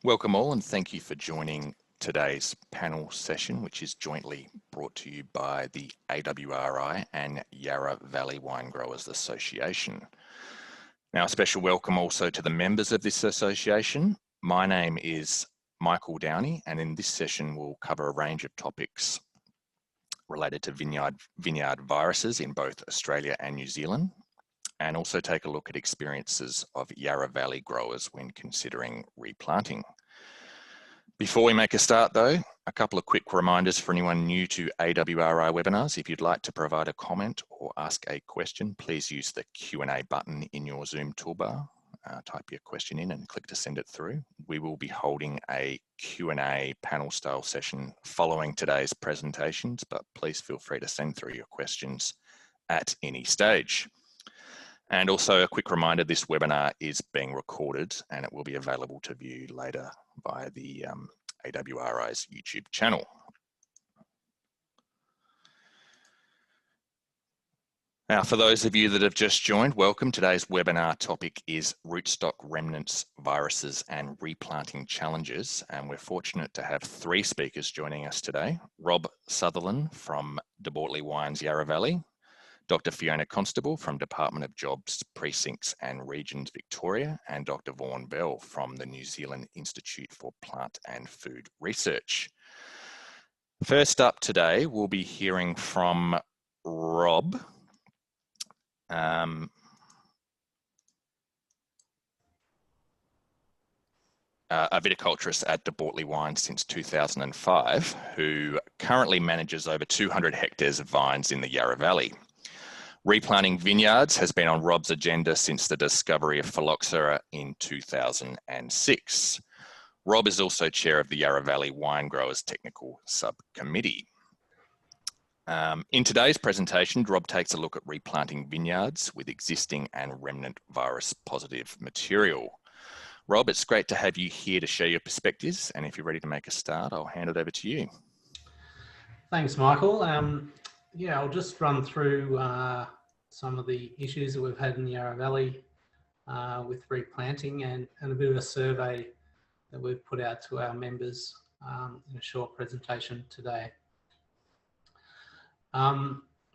Welcome all, and thank you for joining today's panel session, which is jointly brought to you by the AWRI and Yarra Valley Wine Growers Association. Now, a special welcome also to the members of this association. My name is Michael Downey, and in this session we'll cover a range of topics related to vineyard viruses in both Australia and New Zealand, and also take a look at experiences of Yarra Valley growers when considering replanting. Before we make a start though, a couple of quick reminders for anyone new to AWRI webinars. If you'd like to provide a comment or ask a question, please use the Q&A button in your Zoom toolbar. Type your question in and click to send it through. We will be holding a Q&A panel style session following today's presentations, but please feel free to send through your questions at any stage. And also a quick reminder, this webinar is being recorded and it will be available to view later via the AWRI's YouTube channel. Now, for those of you that have just joined, welcome. Today's webinar topic is rootstock remnants, viruses and replanting challenges. And we're fortunate to have three speakers joining us today. Rob Sutherland from Bortoli Wines, Yarra Valley, Dr. Fiona Constable from Department of Jobs, Precincts and Regions, Victoria, and Dr. Vaughn from the New Zealand Institute for Plant and Food Research. First up today, we'll be hearing from Rob. A viticulturist at Bortoli Wines since 2005, who currently manages over 200 hectares of vines in the Yarra Valley. Replanting vineyards has been on Rob's agenda since the discovery of phylloxera in 2006. Rob is also chair of the Yarra Valley Wine Growers Technical Subcommittee. In today's presentation, Rob takes a look at replanting vineyards with existing and remnant virus positive material. Rob, it's great to have you here to share your perspectives, and if you're ready to make a start, I'll hand it over to you. Thanks, Michael. Yeah, I'll just run through some of the issues that we've had in the Yarra Valley with replanting and a bit of a survey that we've put out to our members in a short presentation today.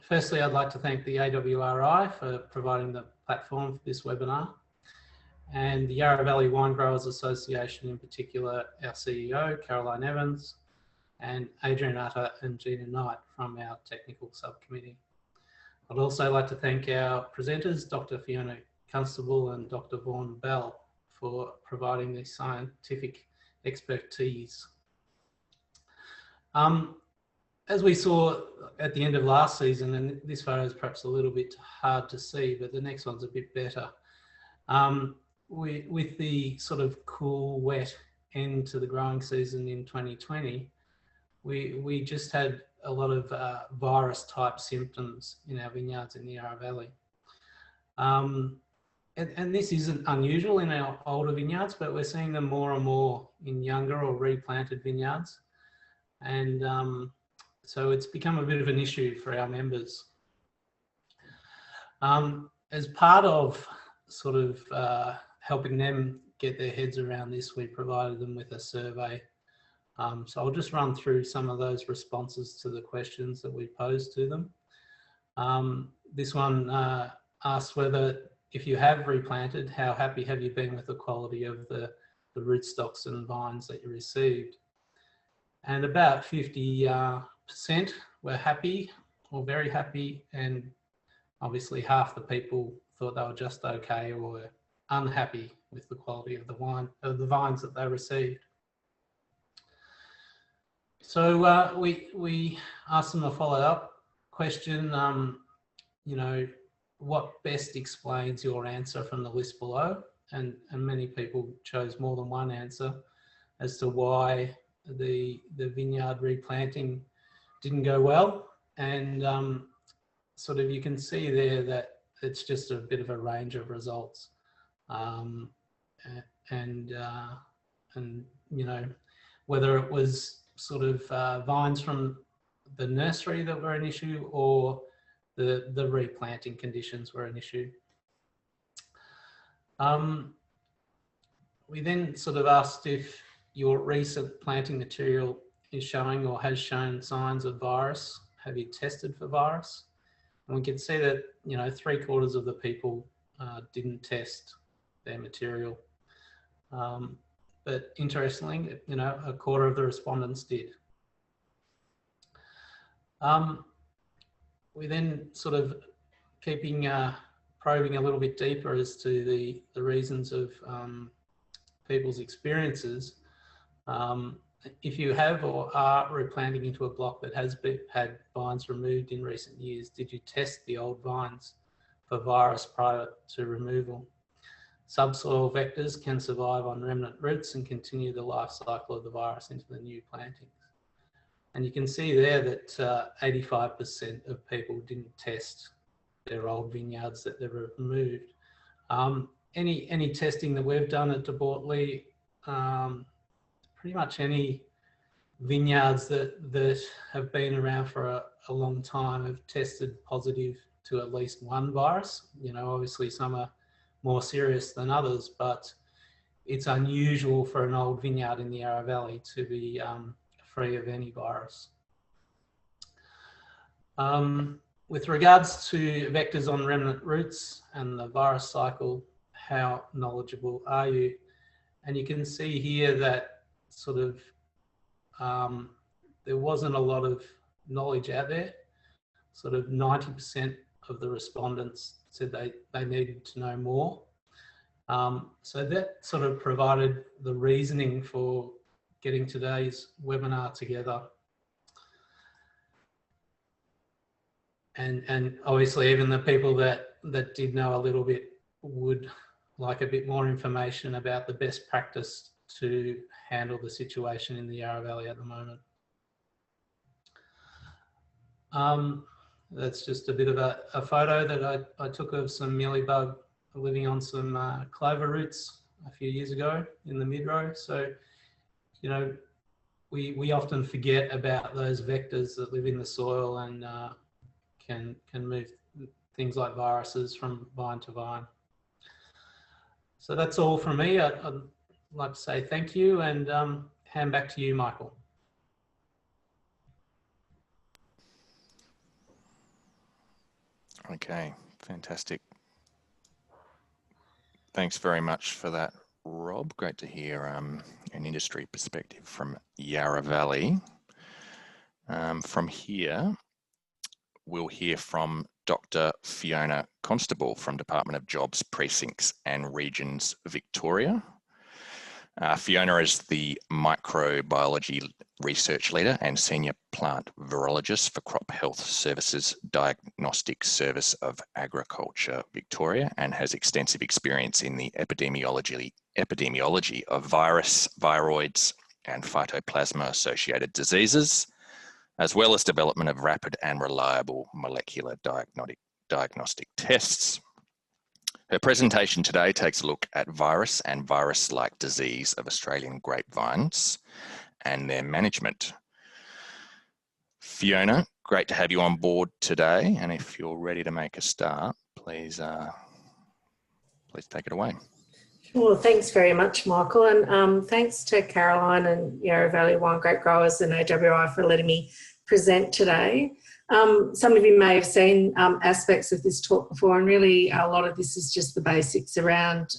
Firstly, I'd like to thank the AWRI for providing the platform for this webinar, and the Yarra Valley Wine Growers Association in particular, our CEO, Caroline Evans, and Adrian Utter and Gina Knight from our technical subcommittee. I'd also like to thank our presenters, Dr. Fiona Constable and Dr. Vaughn for providing the scientific expertise. As we saw at the end of last season, and this photo is perhaps a little bit hard to see, but the next one's a bit better. With the sort of cool, wet end to the growing season in 2020, we just had a lot of virus type symptoms in our vineyards in the Yarra Valley. And this isn't unusual in our older vineyards, but we're seeing them more and more in younger or replanted vineyards. And so it's become a bit of an issue for our members. As part of sort of helping them get their heads around this, we provided them with a survey. So I'll just run through some of those responses to the questions that we posed to them. This one asks whether, if you have replanted, how happy have you been with the quality of the rootstocks and vines that you received? And about 50% were happy or very happy, and obviously half the people thought they were just okay or were unhappy with the quality of the vines that they received. So we asked them a follow-up question, you know, what best explains your answer from the list below? And many people chose more than one answer as to why the vineyard replanting didn't go well. And sort of you can see there that it's just a bit of a range of results. And you know, whether it was sort of vines from the nursery that were an issue or the replanting conditions were an issue. We then sort of asked if your recent planting material is showing or has shown signs of virus? Have you tested for virus? And we can see that, you know, 3/4 of the people didn't test their material. But interestingly, you know, 1/4 of the respondents did. We then sort of keeping probing a little bit deeper as to the reasons of people's experiences. If you have or are replanting into a block that has had vines removed in recent years, did you test the old vines for virus prior to removal? Subsoil vectors can survive on remnant roots and continue the life cycle of the virus into the new plantings. And you can see there that 85% of people didn't test their old vineyards that they've removed. Any testing that we've done at Bortoli, pretty much any vineyards that have been around for a long time have tested positive to at least one virus. You know, obviously some are more serious than others, but it's unusual for an old vineyard in the Yarra Valley to be free of any virus. With regards to vectors on remnant roots and the virus cycle, how knowledgeable are you? And you can see here that sort of there wasn't a lot of knowledge out there. Sort of 90% of the respondents said they needed to know more. So that sort of provided the reasoning for getting today's webinar together. And obviously even the people that did know a little bit would like a bit more information about the best practice to handle the situation in the Yarra Valley at the moment. That's just a bit of a photo that I took of some mealybug living on some clover roots a few years ago in the mid-row. So, you know, we often forget about those vectors that live in the soil and can move things like viruses from vine to vine. So that's all from me. I'd like to say thank you and hand back to you, Michael. Okay, fantastic. Thanks very much for that, Rob. Great to hear an industry perspective from Yarra Valley. From here, we'll hear from Dr. Fiona Constable from Department of Jobs, Precincts and Regions, Victoria. Fiona is the microbiology research leader and senior plant virologist for Crop Health Services Diagnostic Service of Agriculture Victoria and has extensive experience in the epidemiology of virus, viroids and phytoplasma associated diseases, as well as development of rapid and reliable molecular diagnostic tests. Her presentation today takes a look at virus and virus-like disease of Australian grapevines and their management. Fiona, great to have you on board today. And if you're ready to make a start, please take it away. Sure, thanks very much, Michael. And thanks to Caroline and Yarra Valley Wine Grape Growers and AWRI for letting me present today. Some of you may have seen aspects of this talk before, and really a lot of this is just the basics around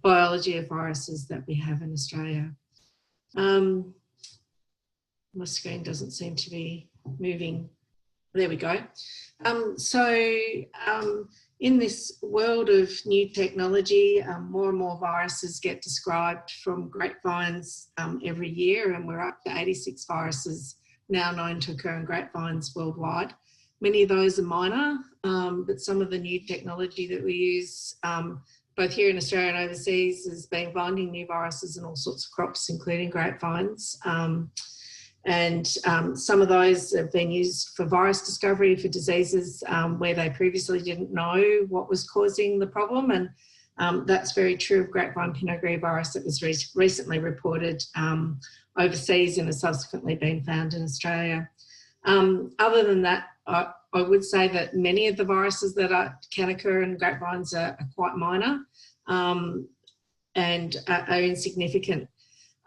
biology of viruses that we have in Australia. My screen doesn't seem to be moving. There we go. In this world of new technology, more and more viruses get described from grapevines every year, and we're up to 86 viruses now known to occur in grapevines worldwide. Many of those are minor, but some of the new technology that we use, both here in Australia and overseas, has been finding new viruses in all sorts of crops, including grapevines. Some of those have been used for virus discovery for diseases where they previously didn't know what was causing the problem. And that's very true of grapevine Pinot Gris virus that was recently reported overseas and has subsequently been found in Australia. Other than that, I would say that many of the viruses that can occur in grapevines are quite minor and are insignificant.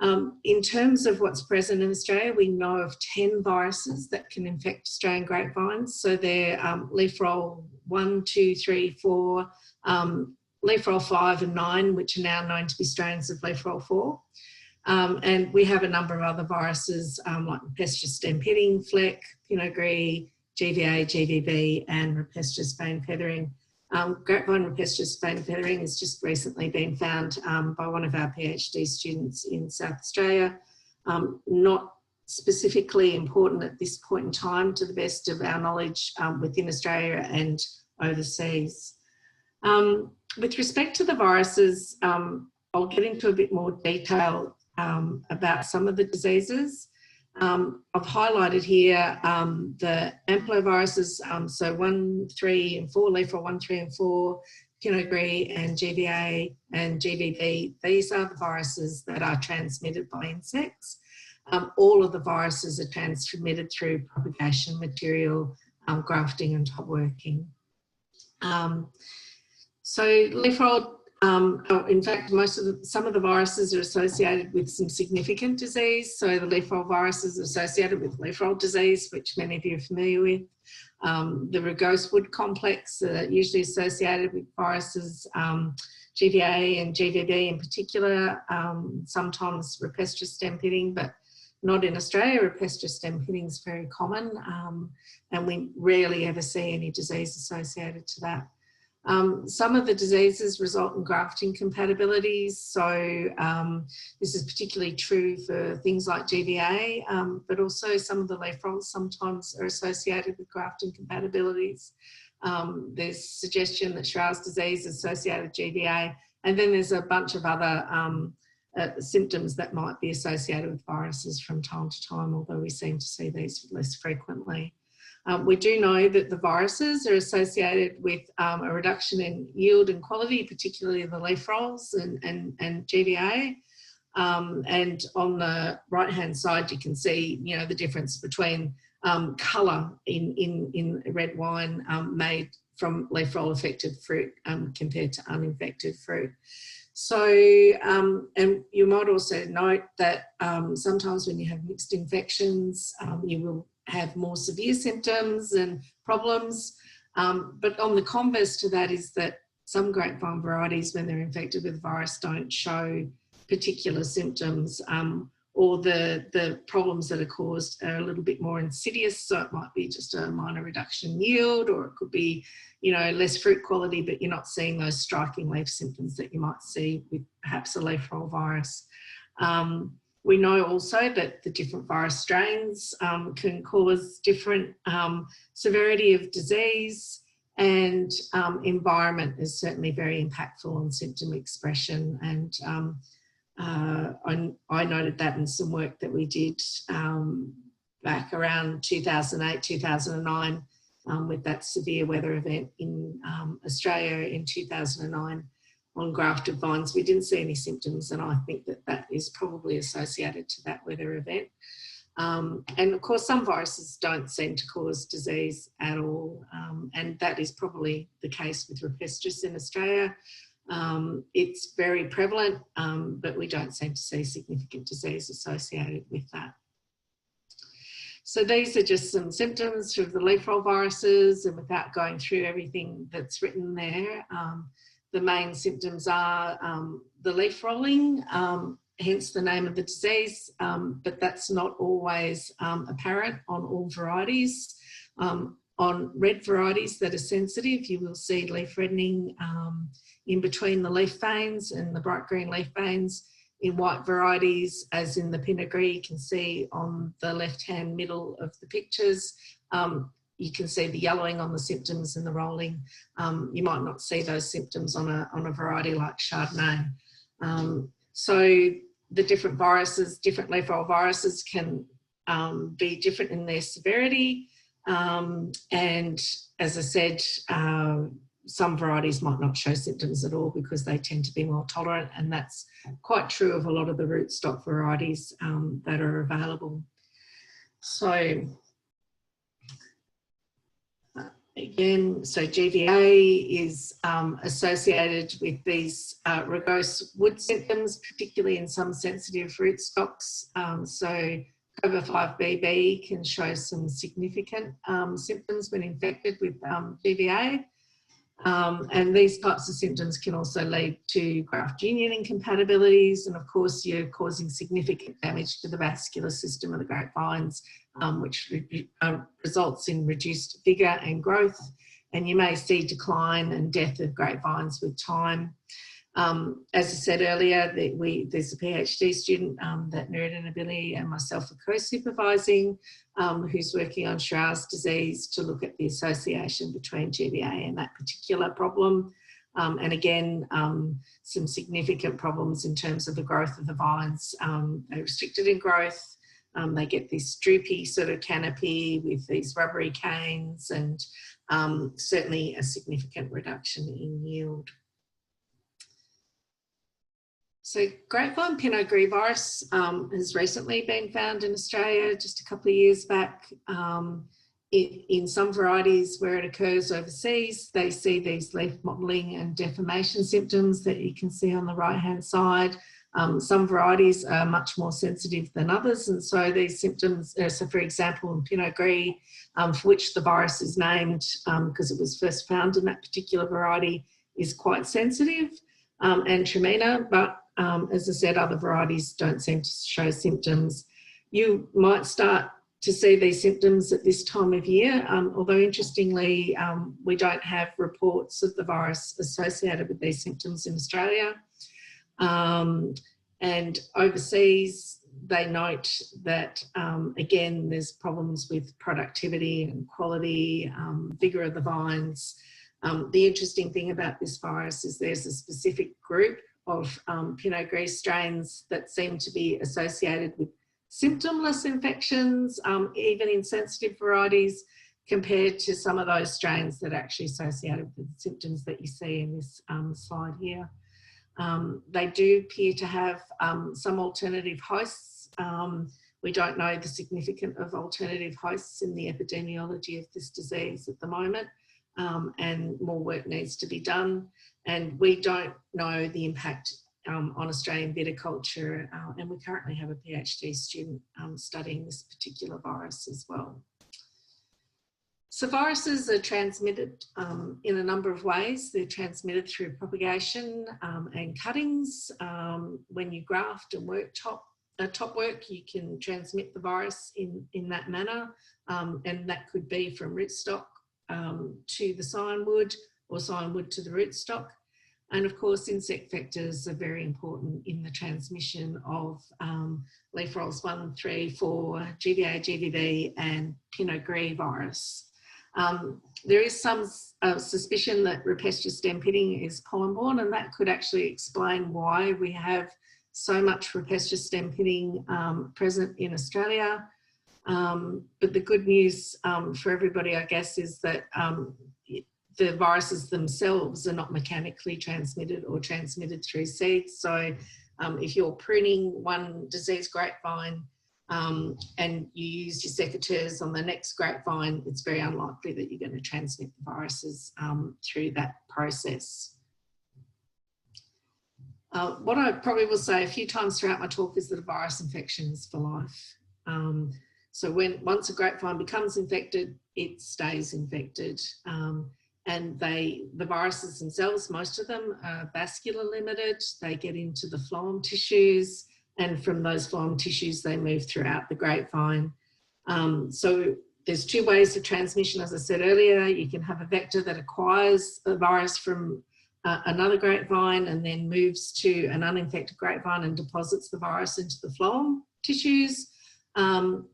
In terms of what's present in Australia, we know of 10 viruses that can infect Australian grapevines. So they're leaf roll 1, 2, 3, 4, leaf roll 5 and 9, which are now known to be strains of leaf roll 4. And we have a number of other viruses like Rupestris stem pitting, fleck, Pinot Gris, GVA, GVB, and Rupestris vein feathering. Grapevine Rupestris vein feathering has just recently been found by one of our PhD students in South Australia. Not specifically important at this point in time to the best of our knowledge within Australia and overseas. With respect to the viruses, I'll get into a bit more detail about some of the diseases. I've highlighted here the amploviruses, so 1, 3 and 4, leaf roll 1, 3 and 4, Pinot Gris and GVA and GVB. These are the viruses that are transmitted by insects. All of the viruses are transmitted through propagation material, grafting and top working. So leaf roll, in fact, some of the viruses are associated with some significant disease. So the leaf roll virus is associated with leaf roll disease, which many of you are familiar with. The rugose wood complex are usually associated with viruses, GVA and GVB in particular, sometimes Rupestris stem pitting, but not in Australia. Rupestris stem pitting is very common, and we rarely ever see any disease associated to that. Some of the diseases result in grafting compatibilities. So this is particularly true for things like GVA, but also some of the leaf rolls sometimes are associated with grafting compatibilities. There's suggestion that Schrauer's disease is associated with GVA, and then there's a bunch of other symptoms that might be associated with viruses from time to time, although we seem to see these less frequently. We do know that the viruses are associated with a reduction in yield and quality, particularly the leaf rolls and GVA. And on the right-hand side, you can see, you know, the difference between colour in red wine made from leaf roll affected fruit compared to uninfected fruit. So, and you might also note that sometimes when you have mixed infections, you will have more severe symptoms and problems. But on the converse to that is that some grapevine varieties, when they're infected with virus, don't show particular symptoms, or the problems that are caused are a little bit more insidious. So it might be just a minor reduction in yield, or it could be, you know, less fruit quality, but you're not seeing those striking leaf symptoms that you might see with perhaps a leaf roll virus. We know also that the different virus strains can cause different severity of disease, and environment is certainly very impactful on symptom expression. And I noted that in some work that we did back around 2008, 2009 with that severe weather event in Australia in 2009. On grafted vines, we didn't see any symptoms, and I think that that is probably associated to that weather event. And of course, some viruses don't seem to cause disease at all, and that is probably the case with Rupestris in Australia. It's very prevalent, but we don't seem to see significant disease associated with that. So these are just some symptoms of the leaf roll viruses, and without going through everything that's written there, the main symptoms are the leaf rolling, hence the name of the disease, but that's not always apparent on all varieties. On red varieties that are sensitive, you will see leaf reddening in between the leaf veins and the bright green leaf veins. In white varieties, as in the Pinot Gris, you can see on the left-hand middle of the pictures, you can see the yellowing on the symptoms and the rolling. You might not see those symptoms on a variety like Chardonnay. So the different viruses, different leaf roll viruses can be different in their severity. And as I said, some varieties might not show symptoms at all because they tend to be more tolerant, and that's quite true of a lot of the rootstock varieties that are available. So Again, so GVA is associated with these rugose wood symptoms, particularly in some sensitive rootstocks. So over 5BB can show some significant symptoms when infected with GVA. And these types of symptoms can also lead to graft union incompatibilities, and of course you're causing significant damage to the vascular system of the grapevines, which results in reduced vigour and growth, and you may see decline and death of grapevines with time. As I said earlier, there's a PhD student that Nuruddin Abili and myself are co-supervising, who's working on Schraer's disease to look at the association between GVA and that particular problem. And again, some significant problems in terms of the growth of the vines. They're restricted in growth. They get this droopy sort of canopy with these rubbery canes, and certainly a significant reduction in yield. So grapevine Pinot Gris virus has recently been found in Australia, just a couple of years back. In some varieties where it occurs overseas, they see these leaf mottling and deformation symptoms that you can see on the right-hand side. Some varieties are much more sensitive than others, and so these symptoms, so for example, in Pinot Gris, for which the virus is named because it was first found in that particular variety, is quite sensitive, and Tramina, but as I said, other varieties don't seem to show symptoms. You might start to see these symptoms at this time of year, although interestingly, we don't have reports of the virus associated with these symptoms in Australia. And overseas, they note that, again, there's problems with productivity and quality, vigour of the vines. The interesting thing about this virus is there's a specific group of Pinot Gris strains that seem to be associated with symptomless infections, even in sensitive varieties, compared to some of those strains that are actually associated with the symptoms that you see in this slide here. They do appear to have some alternative hosts. We don't know the significance of alternative hosts in the epidemiology of this disease at the moment, and more work needs to be done. And we don't know the impact on Australian viticulture, and we currently have a PhD student studying this particular virus as well. So viruses are transmitted in a number of ways. They're transmitted through propagation and cuttings. When you graft and work top work, you can transmit the virus in that manner, and that could be from rootstock to the cinewood, or cinewood to the rootstock. And of course, insect vectors are very important in the transmission of leaf rolls 1, 3, 4, GVA, GVB, and Pinot Gris virus. There is some suspicion that Rupestre stem pitting is pollen-borne, and that could actually explain why we have so much Rupestre stem pitting present in Australia. But the good news for everybody, I guess, is that the viruses themselves are not mechanically transmitted or transmitted through seeds. So if you're pruning one diseased grapevine and you use your secateurs on the next grapevine, it's very unlikely that you're going to transmit the viruses through that process. What I probably will say a few times throughout my talk is that a virus infection is for life. So once a grapevine becomes infected, it stays infected. And the viruses themselves, most of them are vascular limited. They get into the phloem tissues, and from those phloem tissues, they move throughout the grapevine. So there's two ways of transmission, as I said earlier. You can have a vector that acquires a virus from another grapevine and then moves to an uninfected grapevine and deposits the virus into the phloem tissues.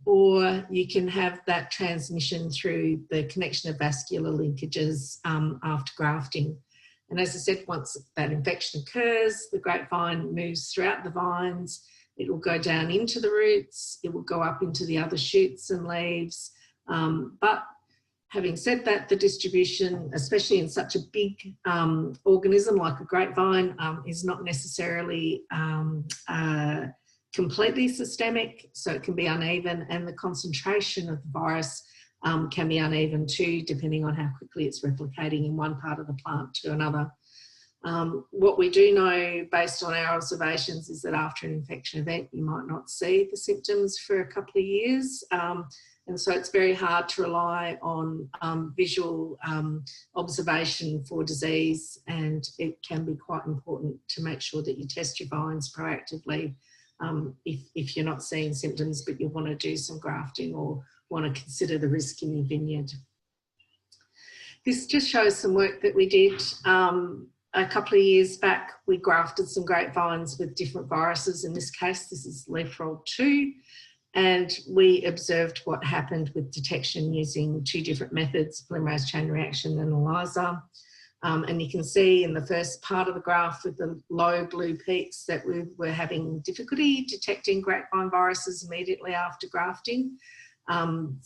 Or you can have that transmission through the connection of vascular linkages after grafting. And as I said, once that infection occurs, the grapevine moves throughout the vines. It will go down into the roots. It will go up into the other shoots and leaves. But having said that, the distribution, especially in such a big organism like a grapevine, is not necessarily completely systemic, so it can be uneven, and the concentration of the virus can be uneven too, depending on how quickly it's replicating in one part of the plant to another. What we do know based on our observations is that after an infection event, you might not see the symptoms for a couple of years. And so it's very hard to rely on visual observation for disease, and it can be quite important to make sure that you test your vines proactively if you're not seeing symptoms but you want to do some grafting or want to consider the risk in your vineyard. This just shows some work that we did a couple of years back. We grafted some grapevines with different viruses. In this case, this is leaf roll 2. And we observed what happened with detection using 2 different methods, polymerase chain reaction and ELISA. And you can see in the first part of the graph with the low blue peaks that we were having difficulty detecting grapevine viruses immediately after grafting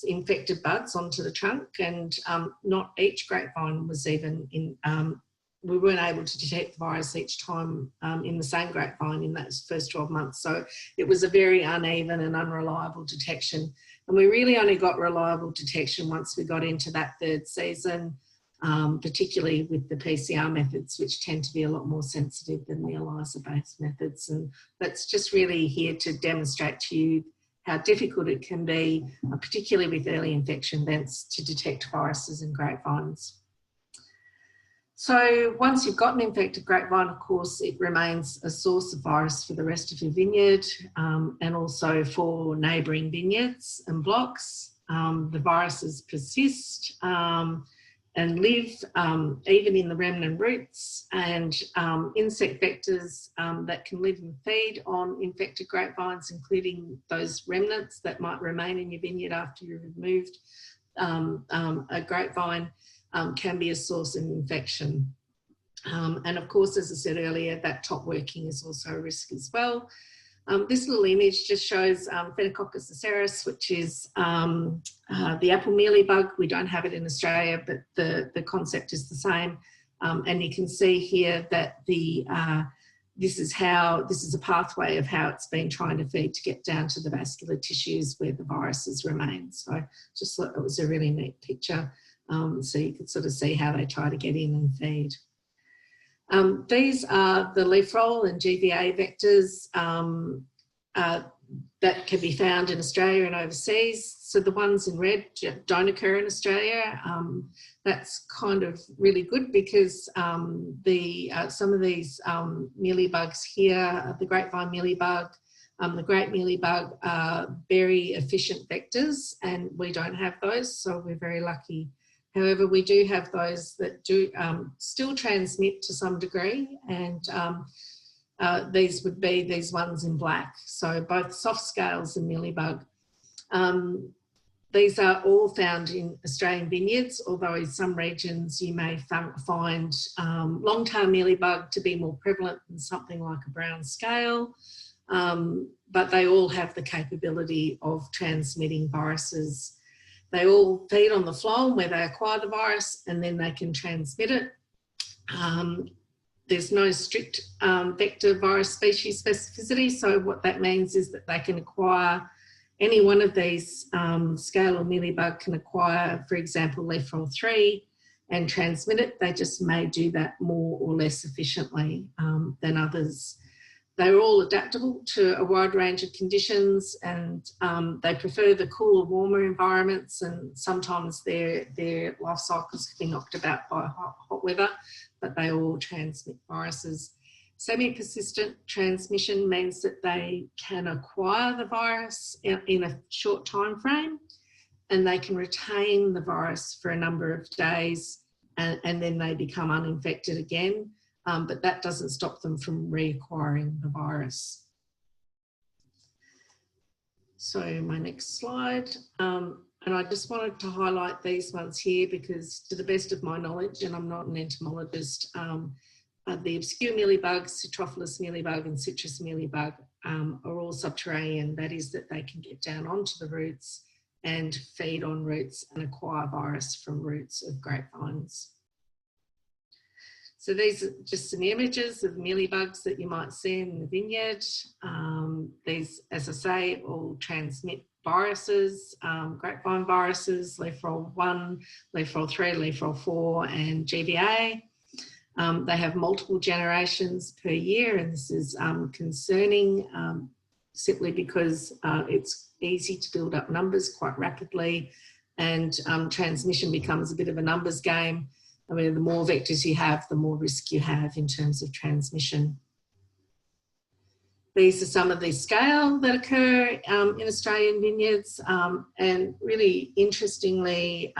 infected buds onto the trunk, and not each grapevine was even in, we weren't able to detect the virus each time in the same grapevine in those first 12 months. So it was a very uneven and unreliable detection. And we really only got reliable detection once we got into that 3rd season, particularly with the PCR methods, which tend to be a lot more sensitive than the ELISA-based methods. And that's just really here to demonstrate to you how difficult it can be, particularly with early infection events, to detect viruses in grapevines. So once you've got an infected grapevine, of course, it remains a source of virus for the rest of your vineyard and also for neighbouring vineyards and blocks. The viruses persist and live even in the remnant roots, and insect vectors that can live and feed on infected grapevines, including those remnants that might remain in your vineyard after you've removed a grapevine, can be a source of infection. And of course, as I said earlier, that top working is also a risk as well. This little image just shows Phenacoccus acerus, which is the apple mealybug. We don't have it in Australia, but the concept is the same. And you can see here that this is a pathway of how it's been trying to feed to get down to the vascular tissues where the viruses remain. So just thought it was a really neat picture. So you could sort of see how they try to get in and feed. These are the leaf roll and GVA vectors that can be found in Australia and overseas. So the ones in red don't occur in Australia. That's kind of really good because some of these mealybugs here, the grapevine mealybug, the grape mealybug, are very efficient vectors, and we don't have those, so we're very lucky. However, we do have those that do still transmit to some degree, and these would be these ones in black. So both soft scales and mealybug. These are all found in Australian vineyards, although in some regions you may find long-tail mealybug to be more prevalent than something like a brown scale, but they all have the capability of transmitting viruses. They all feed on the phloem where they acquire the virus, and then they can transmit it. There's no strict vector virus species specificity, so what that means is that they can acquire any one of these scale or mealybug can acquire, for example, leaf roll 3 and transmit it. They just may do that more or less efficiently than others. They're all adaptable to a wide range of conditions, and they prefer the cooler, warmer environments, and sometimes their life cycles can be knocked about by hot weather, but they all transmit viruses. Semi-persistent transmission means that they can acquire the virus in a short time frame, and they can retain the virus for a number of days, and then they become uninfected again. But that doesn't stop them from reacquiring the virus. So my next slide, and I just wanted to highlight these ones here because to the best of my knowledge, and I'm not an entomologist, the obscure mealybugs, Citrophilus mealybug and citrus mealybug are all subterranean. That is that they can get down onto the roots and feed on roots and acquire virus from roots of grapevines. So these are just some images of mealybugs that you might see in the vineyard. These, as I say, all transmit viruses, grapevine viruses, leaf roll 1, leaf roll 3, leaf roll 4, and GVA. They have multiple generations per year, and this is concerning simply because it's easy to build up numbers quite rapidly, and transmission becomes a bit of a numbers game. I mean, the more vectors you have, the more risk you have in terms of transmission. These are some of the scale that occur in Australian vineyards, and really interestingly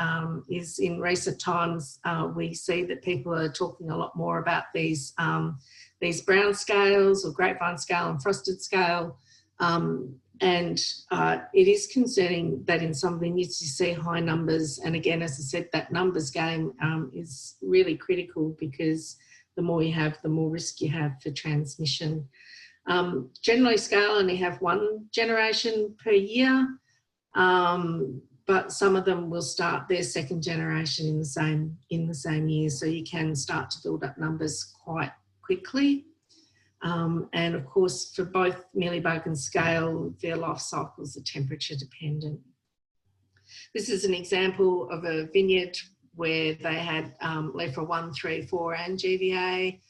is in recent times we see that people are talking a lot more about these brown scales or grapevine scale and frosted scale, and it is concerning that in some vineyards you see high numbers, and again, as I said, that numbers game is really critical because the more you have, the more risk you have for transmission. Generally scale only have 1 generation per year, but some of them will start their 2nd generation in the same year, so you can start to build up numbers quite quickly. And of course, for both mealybug and scale, their life cycles are temperature dependent. This is an example of a vineyard where they had leaf roll 1, 3, 4 and GVA.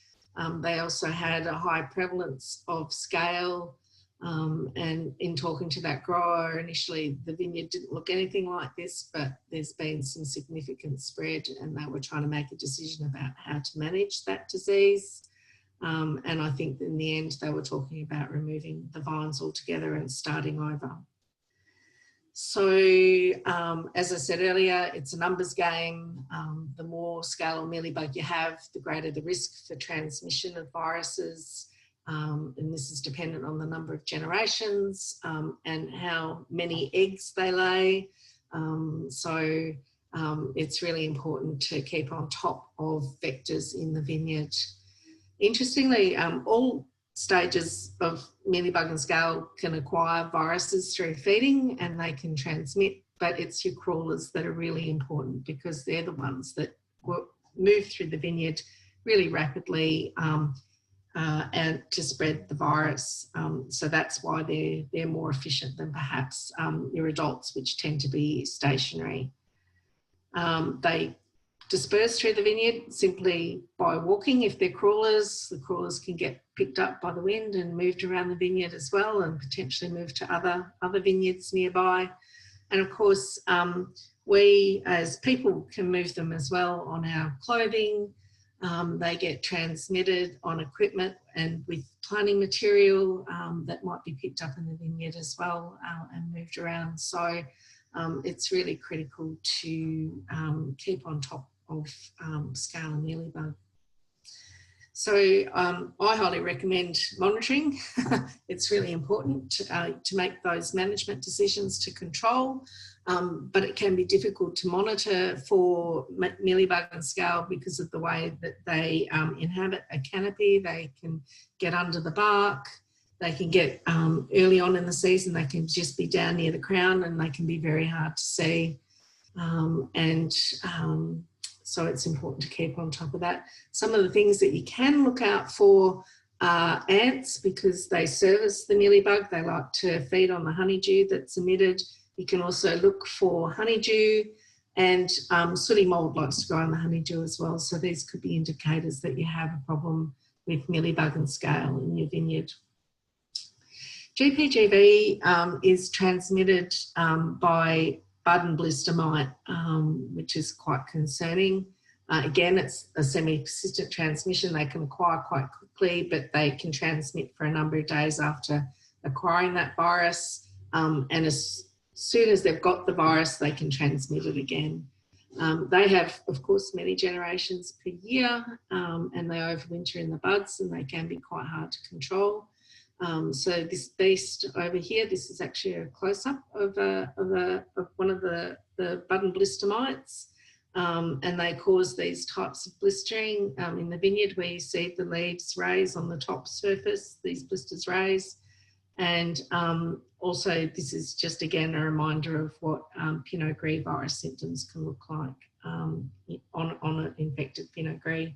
They also had a high prevalence of scale, and in talking to that grower, initially the vineyard didn't look anything like this, but there's been some significant spread, and they were trying to make a decision about how to manage that disease. And I think in the end they were talking about removing the vines altogether and starting over. So as I said earlier, it's a numbers game. The more scale or mealybug you have, the greater the risk for transmission of viruses. And this is dependent on the number of generations and how many eggs they lay. So it's really important to keep on top of vectors in the vineyard. Interestingly, all stages of mealybug and scale can acquire viruses through feeding, and they can transmit, but it's your crawlers that are really important because they're the ones that move through the vineyard really rapidly and to spread the virus. So that's why they're more efficient than perhaps your adults, which tend to be stationary. They disperse through the vineyard simply by walking. If they're crawlers, the crawlers can get picked up by the wind and moved around the vineyard as well, and potentially moved to other vineyards nearby. And of course, we as people can move them as well on our clothing. They get transmitted on equipment and with planting material that might be picked up in the vineyard as well and moved around. So it's really critical to keep on top of scale and mealybug. So I highly recommend monitoring. It's really important to make those management decisions to control, but it can be difficult to monitor for mealybug and scale because of the way that they inhabit a canopy. They can get under the bark. They can get early on in the season, they can just be down near the crown and they can be very hard to see. So it's important to keep on top of that. Some of the things that you can look out for are ants, because they service the mealybug. They like to feed on the honeydew that's emitted. You can also look for honeydew, and sooty mould likes to go on the honeydew as well. So these could be indicators that you have a problem with mealybug and scale in your vineyard. GPGV is transmitted by bud and blister mite, which is quite concerning. Again, it's a semi-persistent transmission. They can acquire quite quickly, but they can transmit for a number of days after acquiring that virus. And as soon as they've got the virus, they can transmit it again. They have, of course, many generations per year, and they overwinter in the buds, and they can be quite hard to control. So this beast over here, this is actually a close-up of one of the bud and blister mites, and they cause these types of blistering in the vineyard, where you see the leaves raise on the top surface, these blisters raise. And also this is just again a reminder of what Pinot Gris virus symptoms can look like on an infected Pinot Gris.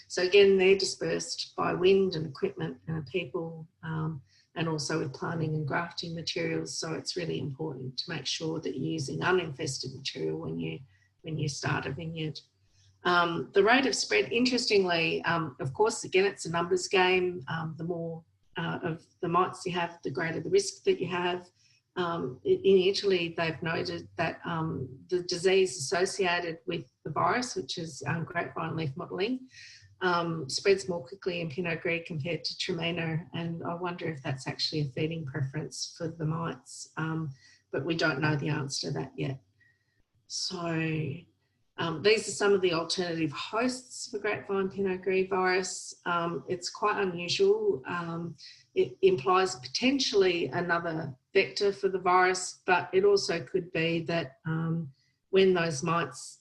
So again, they're dispersed by wind and equipment and people, and and also with planting and grafting materials. So it's really important to make sure that you're using uninfested material when you start a vineyard. The rate of spread, interestingly, of course, again, it's a numbers game. The more of the mites you have, the greater the risk that you have. In Italy, they've noted that the disease associated with the virus, which is grapevine leaf mottling, spreads more quickly in Pinot Gris compared to Traminer, and I wonder if that's actually a feeding preference for the mites, but we don't know the answer to that yet. So these are some of the alternative hosts for grapevine Pinot Gris virus. It's quite unusual. It implies potentially another vector for the virus, but it also could be that when those mites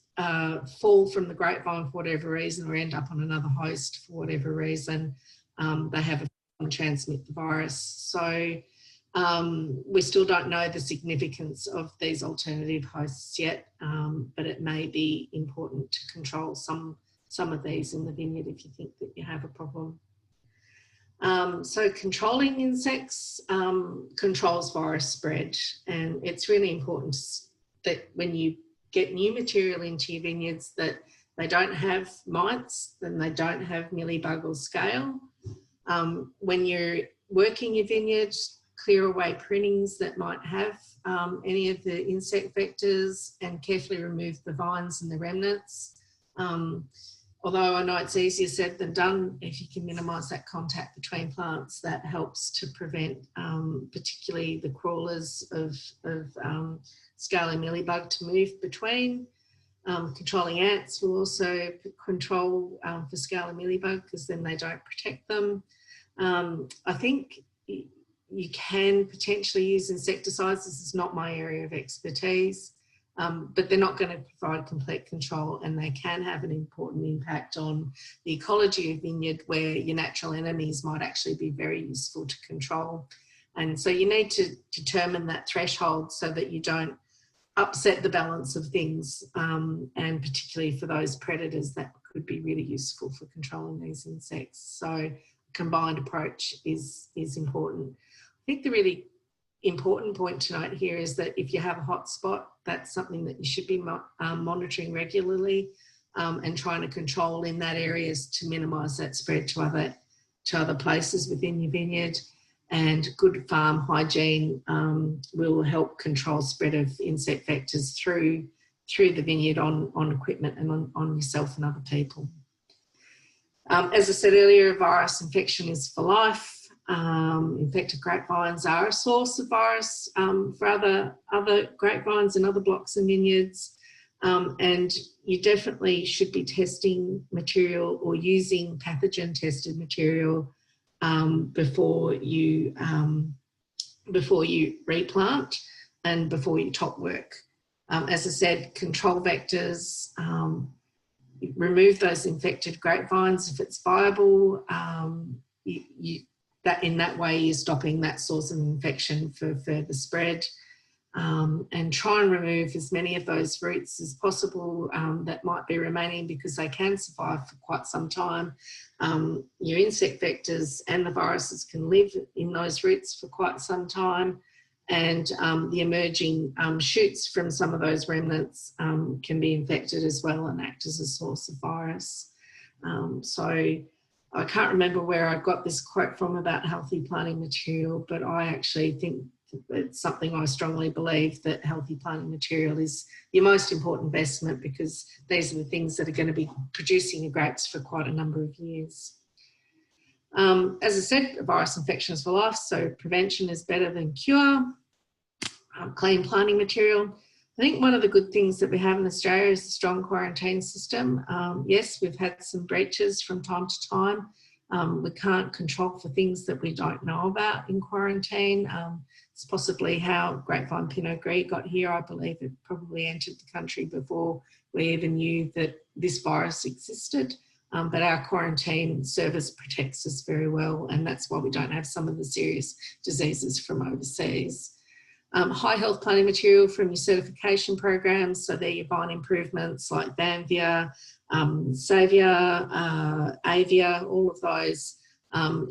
fall from the grapevine for whatever reason, or end up on another host for whatever reason, they have a transmit the virus. So we still don't know the significance of these alternative hosts yet, but it may be important to control some of these in the vineyard if you think that you have a problem. So controlling insects controls virus spread, and it's really important that when you get new material into your vineyards that they don't have mites, then they don't have mealybug or scale. When you're working your vineyard, clear away prunings that might have any of the insect vectors and carefully remove the vines and the remnants. Although I know it's easier said than done, if you can minimise that contact between plants, that helps to prevent particularly the crawlers of scaly mealybug to move between. Controlling ants will also control for scaly mealybug, because then they don't protect them. I think you can potentially use insecticides. This is not my area of expertise, but they're not going to provide complete control, and they can have an important impact on the ecology of vineyard, where your natural enemies might actually be very useful to control. And so you need to determine that threshold so that you don't upset the balance of things, and particularly for those predators that could be really useful for controlling these insects. So a combined approach is important. I think the really important point to note here is that if you have a hot spot, that's something that you should be monitoring regularly, and trying to control in that area to minimise that spread to other places within your vineyard. And good farm hygiene will help control spread of insect vectors through the vineyard on equipment and on yourself and other people. As I said earlier, virus infection is for life. Infected grapevines are a source of virus for other grapevines and other blocks and vineyards. And you definitely should be testing material or using pathogen tested material before you replant and before you top work. As I said, control vectors, remove those infected grapevines if it's viable. In that way you're stopping that source of infection for further spread, and try and remove as many of those roots as possible that might be remaining, because they can survive for quite some time. Your insect vectors and the viruses can live in those roots for quite some time, and the emerging shoots from some of those remnants can be infected as well and act as a source of virus. So I can't remember where I got this quote from about healthy planting material, but I actually think it's something I strongly believe, that healthy planting material is your most important investment, because these are the things that are going to be producing your grapes for quite a number of years. As I said, a virus infection is for life, so prevention is better than cure. Clean planting material. I think one of the good things that we have in Australia is a strong quarantine system. Yes, we've had some breaches from time to time. We can't control for things that we don't know about in quarantine. It's possibly how grapevine Pinot Gris got here. I believe it probably entered the country before we even knew that this virus existed. But our quarantine service protects us very well, and that's why we don't have some of the serious diseases from overseas. High health planting material from your certification programs, so they're your vine improvements like Banvia, Savia, Avia, all of those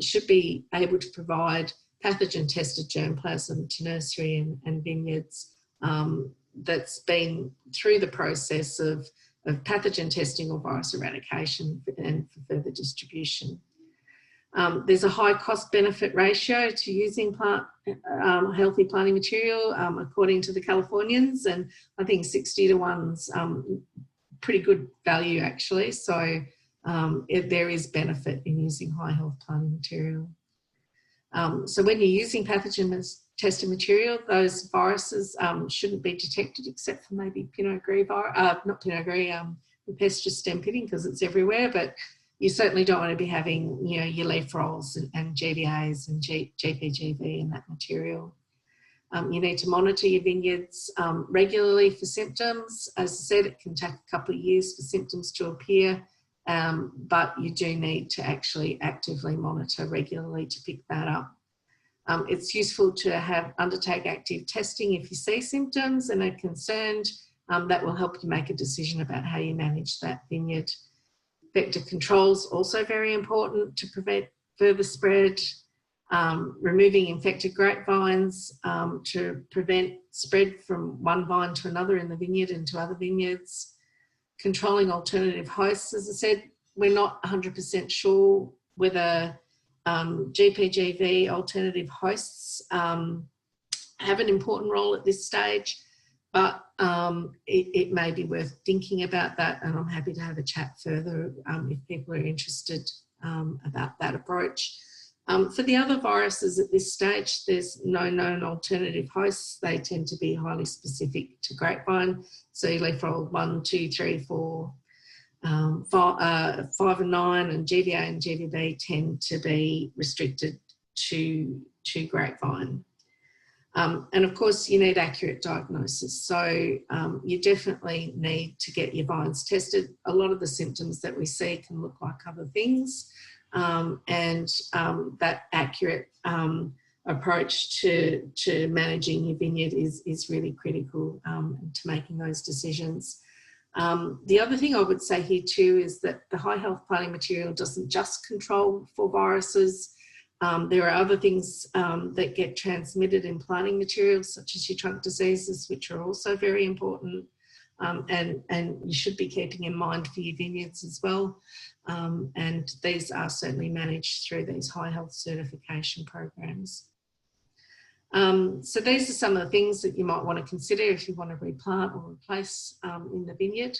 should be able to provide pathogen-tested germplasm to nursery and vineyards that's been through the process of pathogen testing or virus eradication and for further distribution. There's a high cost-benefit ratio to using healthy planting material, according to the Californians, and I think 60 to 1's pretty good value actually. So there is benefit in using high health planting material. So when you're using pathogen-tested material, those viruses shouldn't be detected except for maybe Pinot Gris not Pinot Gris, Pestis stem pitting, because it's everywhere, but you certainly don't want to be having, you know, your leaf rolls and GVAs and GPGV in that material. You need to monitor your vineyards regularly for symptoms. As I said, it can take a couple of years for symptoms to appear, but you do need to actually actively monitor regularly to pick that up. It's useful to undertake active testing if you see symptoms and are concerned. That will help you make a decision about how you manage that vineyard. Vector controls also very important to prevent further spread. Removing infected grapevines to prevent spread from one vine to another in the vineyard and to other vineyards. Controlling alternative hosts. As I said, we're not 100% sure whether GPGV alternative hosts have an important role at this stage, but it may be worth thinking about that, and I'm happy to have a chat further if people are interested about that approach. For the other viruses at this stage, there's no known alternative hosts. They tend to be highly specific to grapevine. So leaf roll 1, 2, 3, 4, 5 and 9, and GVA and GVB tend to be restricted to grapevine. And of course, you need accurate diagnosis. So you definitely need to get your vines tested. A lot of the symptoms that we see can look like other things. That accurate approach to managing your vineyard is really critical to making those decisions. The other thing I would say here too is that the high health planting material doesn't just control for viruses. There are other things that get transmitted in planting materials, such as your trunk diseases, which are also very important. And you should be keeping in mind for your vineyards as well. And these are certainly managed through these high health certification programs. So these are some of the things that you might want to consider if you want to replant or replace in the vineyard.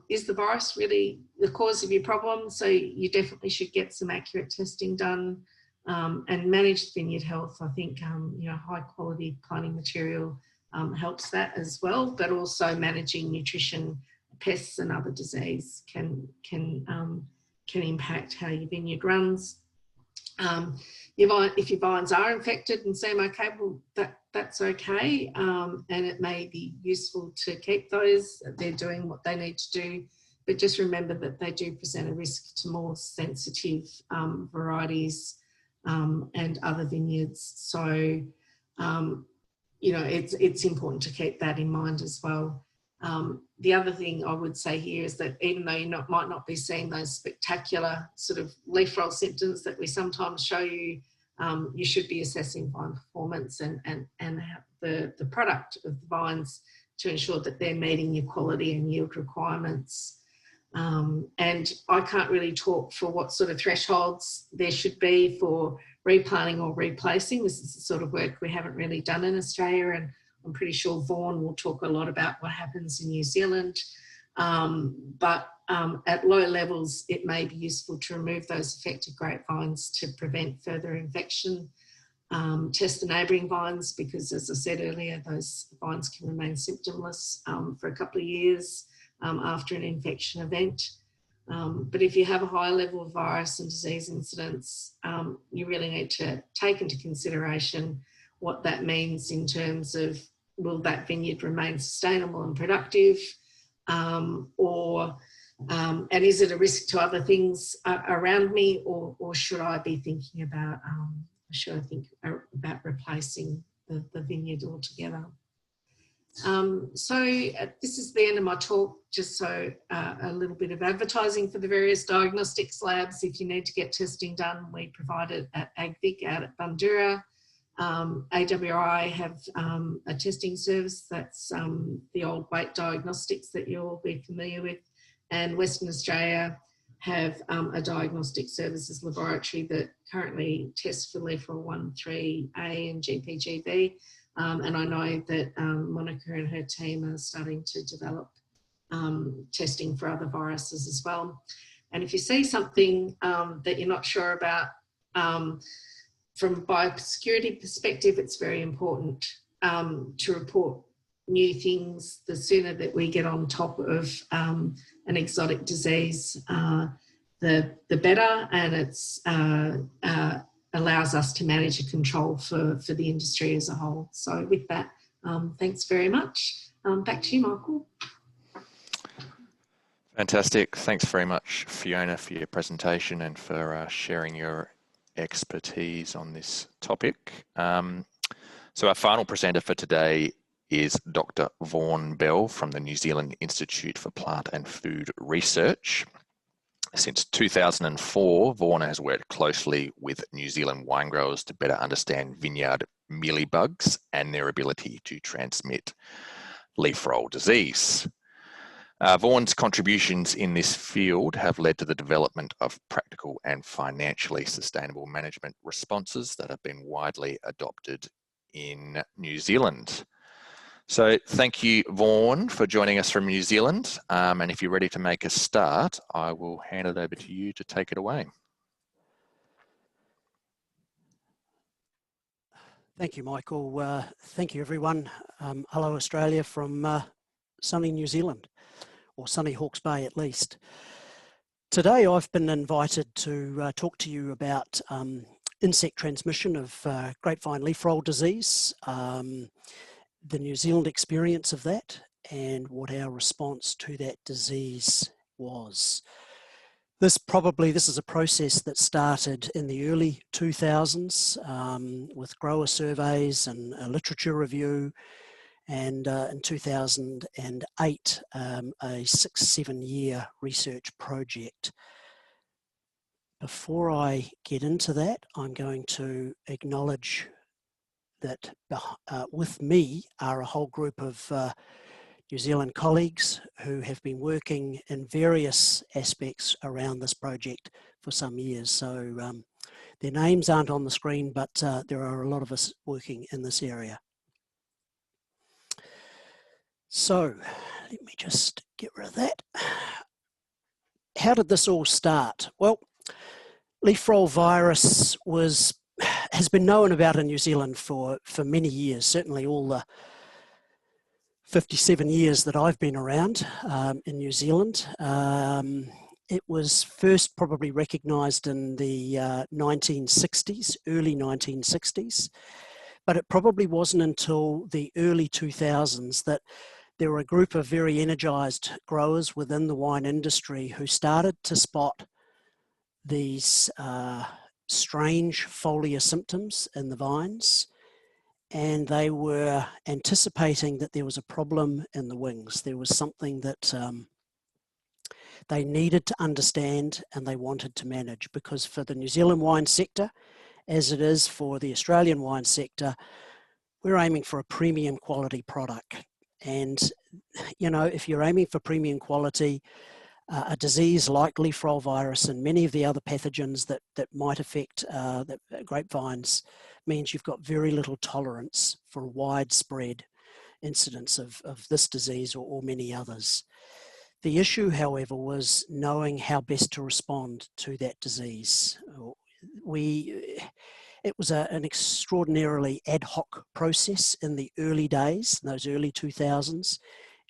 Is the virus really the cause of your problem? So you definitely should get some accurate testing done and manage vineyard health. I think you know, high quality planting material helps that as well, but also managing nutrition, pests and other disease can impact how your vineyard runs. If your vines are infected and seem okay, well, that's okay, and it may be useful to keep those. They're doing what they need to do, but just remember that they do present a risk to more sensitive varieties and other vineyards. So you know, it's important to keep that in mind as well. The other thing I would say here is that even though you might not be seeing those spectacular sort of leaf roll symptoms that we sometimes show you, you should be assessing vine performance and the product of the vines to ensure that they're meeting your quality and yield requirements. And I can't really talk for what sort of thresholds there should be for replanting or replacing. This is the sort of work we haven't really done in Australia, and I'm pretty sure Vaughn will talk a lot about what happens in New Zealand. But at low levels, it may be useful to remove those affected grapevines to prevent further infection. Test the neighbouring vines because, as I said earlier, those vines can remain symptomless for a couple of years after an infection event. But if you have a high level of virus and disease incidence, you really need to take into consideration what that means in terms of, will that vineyard remain sustainable and productive, and is it a risk to other things around me, or should I be thinking about, replacing the vineyard altogether? This is the end of my talk, just so a little bit of advertising for the various diagnostics labs. If you need to get testing done, we provide it at AGVIC out at Bundoora. AWRI have a testing service, that's the old weight diagnostics that you'll be familiar with, and Western Australia have a diagnostic services laboratory that currently tests for Leaf-ROL 1,3A and GPGB. And I know that Monica and her team are starting to develop testing for other viruses as well. And if you see something that you're not sure about, from a biosecurity perspective, it's very important to report new things. The sooner that we get on top of an exotic disease, the better, and it's allows us to manage and control for the industry as a whole. So with that, thanks very much. Back to you, Michael. Fantastic. Thanks very much, Fiona, for your presentation and for sharing your expertise on this topic. So our final presenter for today is Dr. Vaughn Bell from the New Zealand Institute for Plant and Food Research. Since 2004, Vaughn has worked closely with New Zealand wine growers to better understand vineyard mealybugs and their ability to transmit leaf roll disease. Vaughn's contributions in this field have led to the development of practical and financially sustainable management responses that have been widely adopted in New Zealand. So thank you, Vaughn, for joining us from New Zealand. And if you're ready to make a start, I will hand it over to you to take it away. Thank you, Michael. Thank you, everyone. Hello, Australia from sunny New Zealand, or sunny Hawke's Bay at least. Today, I've been invited to talk to you about insect transmission of grapevine leaf roll disease, the New Zealand experience of that, and what our response to that disease was. This is a process that started in the early 2000s with grower surveys and a literature review, and in 2008 a 6-7 year research project. Before I get into that, I'm going to acknowledge that with me are a whole group of New Zealand colleagues who have been working in various aspects around this project for some years. So their names aren't on the screen, but there are a lot of us working in this area. So let me just get rid of that. How did this all start? Well, leaf roll virus has been known about in New Zealand for many years, certainly all the 57 years that I've been around in New Zealand. It was first probably recognised in the 1960s, early 1960s, but it probably wasn't until the early 2000s that there were a group of very energised growers within the wine industry who started to spot these strange foliar symptoms in the vines, and they were anticipating that there was a problem in the wings. There was something that they needed to understand and they wanted to manage, because for the New Zealand wine sector, as it is for the Australian wine sector, we're aiming for a premium quality product. And, you know, if you're aiming for premium quality, a disease like leaf roll virus and many of the other pathogens that might affect the grapevines means you've got very little tolerance for widespread incidence of this disease or many others. The issue, however, was knowing how best to respond to that disease. It was an extraordinarily ad hoc process in the early days, in those early 2000s.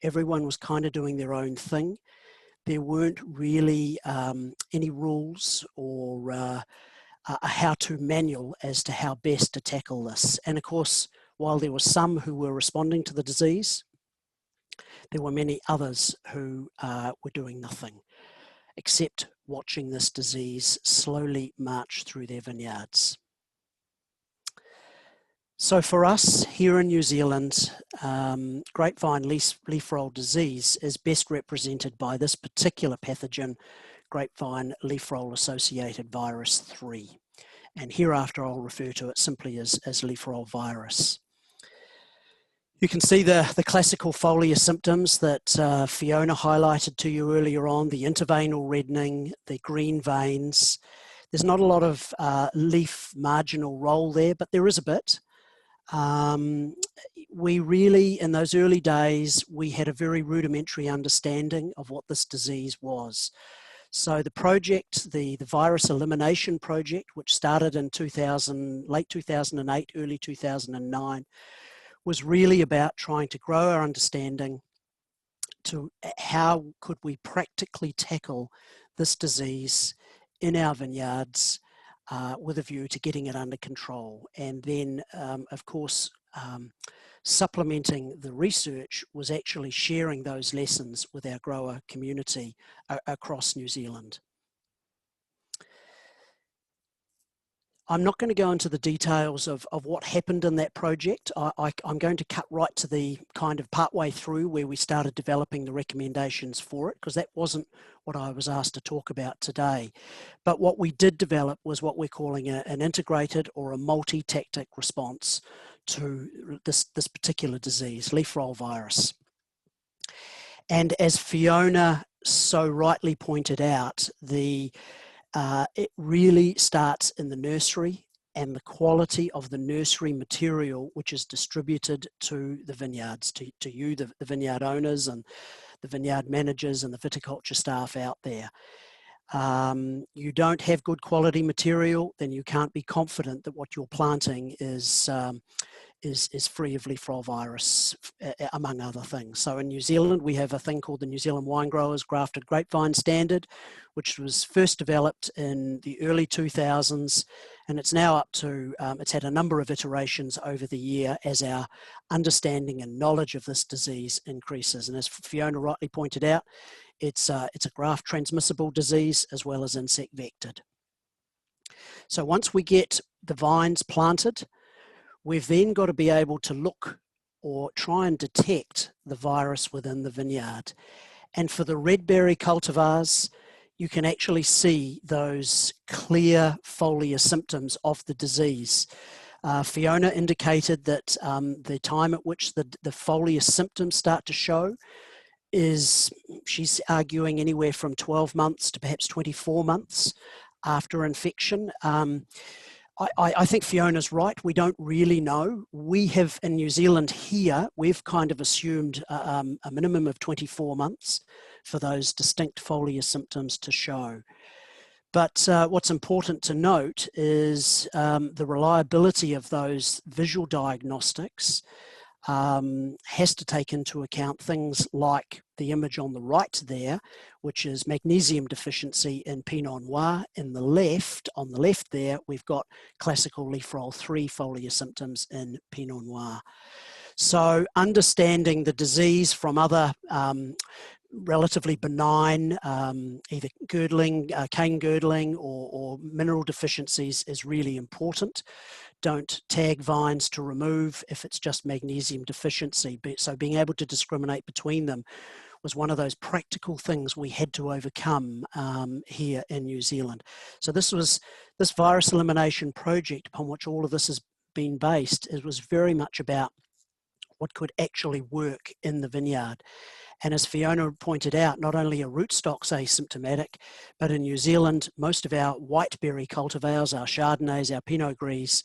Everyone was kind of doing their own thing. There weren't really any rules or a how-to manual as to how best to tackle this. And of course, while there were some who were responding to the disease, there were many others who were doing nothing except watching this disease slowly march through their vineyards. So for us here in New Zealand, grapevine leaf roll disease is best represented by this particular pathogen, grapevine leaf roll associated virus 3. And hereafter I'll refer to it simply as leaf roll virus. You can see the classical foliar symptoms that Fiona highlighted to you earlier on, the interveinal reddening, the green veins. There's not a lot of leaf marginal roll there, but there is a bit. We really, in those early days, we had a very rudimentary understanding of what this disease was. So the project, the virus elimination project, which started in late 2008, early 2009, was really about trying to grow our understanding to how could we practically tackle this disease in our vineyards with a view to getting it under control. And then, of course, supplementing the research was actually sharing those lessons with our grower community across New Zealand. I'm not going to go into the details of what happened in that project. I'm going to cut right to the kind of partway through where we started developing the recommendations for it, because that wasn't what I was asked to talk about today. But what we did develop was what we're calling an integrated or a multi-tactic response to this particular disease, leaf roll virus. And as Fiona so rightly pointed out, it really starts in the nursery and the quality of the nursery material which is distributed to the vineyards, to you, the vineyard owners and the vineyard managers and the viticulture staff out there. You don't have good quality material, then you can't be confident that what you're planting is free of leaf roll virus, among other things. So in New Zealand, we have a thing called the New Zealand Wine Growers Grafted Grapevine Standard, which was first developed in the early 2000s, and it's now up to, it's had a number of iterations over the year as our understanding and knowledge of this disease increases. And as Fiona rightly pointed out, it's a graft transmissible disease as well as insect vectored. So once we get the vines planted, we've then got to be able to look or try and detect the virus within the vineyard. And for the red berry cultivars, you can actually see those clear foliar symptoms of the disease. Fiona indicated that the time at which the foliar symptoms start to show is, she's arguing, anywhere from 12 months to perhaps 24 months after infection. I think Fiona's right. We don't really know. We have in New Zealand here, we've kind of assumed a minimum of 24 months for those distinct foliar symptoms to show. But what's important to note is the reliability of those visual diagnostics has to take into account things like the image on the right there, which is magnesium deficiency in Pinot Noir. On the left there, we've got classical leaf roll 3 foliar symptoms in Pinot Noir. So understanding the disease from other relatively benign, either girdling, cane girdling or mineral deficiencies is really important. Don't tag vines to remove if it's just magnesium deficiency. So being able to discriminate between them was one of those practical things we had to overcome here in New Zealand. So this virus elimination project upon which all of this has been based, it was very much about what could actually work in the vineyard. And as Fiona pointed out, not only are rootstocks asymptomatic, but in New Zealand, most of our whiteberry cultivars, our Chardonnays, our Pinot Gris,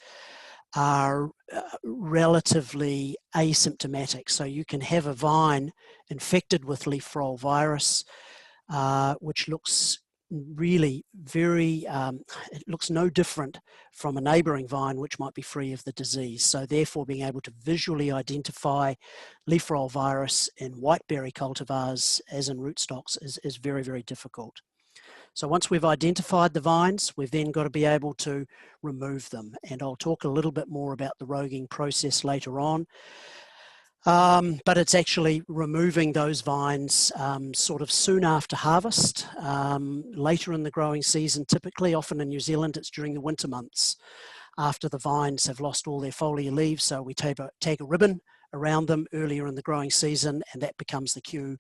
are relatively asymptomatic. So you can have a vine infected with leaf roll virus, which looks really very, it looks no different from a neighbouring vine which might be free of the disease. So therefore being able to visually identify leaf roll virus in whiteberry cultivars as in rootstocks is very, very difficult. So once we've identified the vines, we've then got to be able to remove them. And I'll talk a little bit more about the roguing process later on. But it's actually removing those vines sort of soon after harvest, later in the growing season. Typically, often in New Zealand, it's during the winter months. after the vines have lost all their foliar leaves. So we tag a ribbon around them earlier in the growing season, and that becomes the cue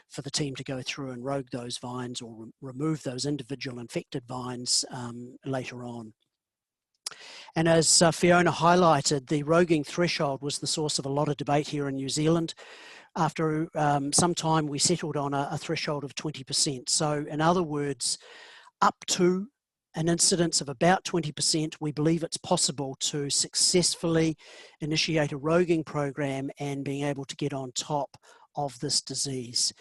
for the team to go through and rogue those vines or remove those individual infected vines later on. And as Fiona highlighted, the roguing threshold was the source of a lot of debate here in New Zealand. After some time, we settled on a threshold of 20%. So in other words, up to an incidence of about 20%, we believe it's possible to successfully initiate a roguing program and being able to get on top of this disease.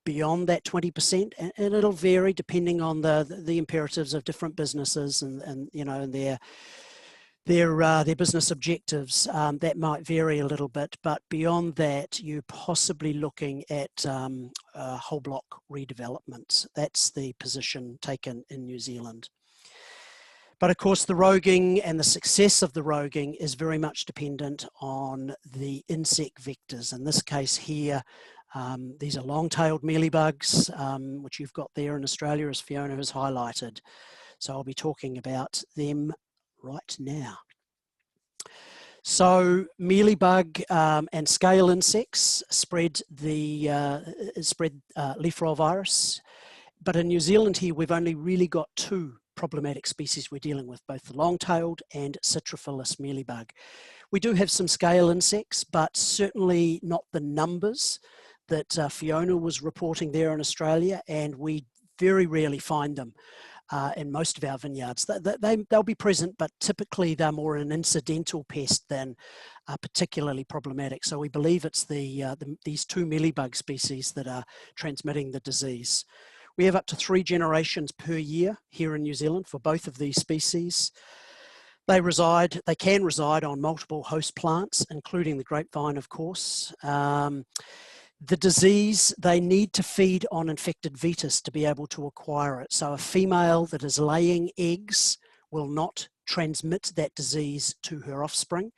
Beyond that 20%, and it'll vary depending on the imperatives of different businesses and you know, and their business objectives, that might vary a little bit, but beyond that, you're possibly looking at whole block redevelopment. That's the position taken in New Zealand. But of course, the roguing and the success of the roguing is very much dependent on the insect vectors. In this case here, these are long-tailed mealybugs, which you've got there in Australia, as Fiona has highlighted. So I'll be talking about them right now. So mealybug and scale insects spread leaf roll virus, but in New Zealand here we've only really got two problematic species we're dealing with, both the long-tailed and Citrophilus mealybug. We do have some scale insects, but certainly not the numbers that Fiona was reporting there in Australia, and we very rarely find them in most of our vineyards. They'll be present, but typically they're more an incidental pest than particularly problematic. So we believe it's these two mealybug species that are transmitting the disease. We have up to 3 generations per year here in New Zealand for both of these species. They can reside on multiple host plants, including the grapevine, of course. The disease, they need to feed on infected vetus to be able to acquire it. So a female that is laying eggs will not transmit that disease to her offspring.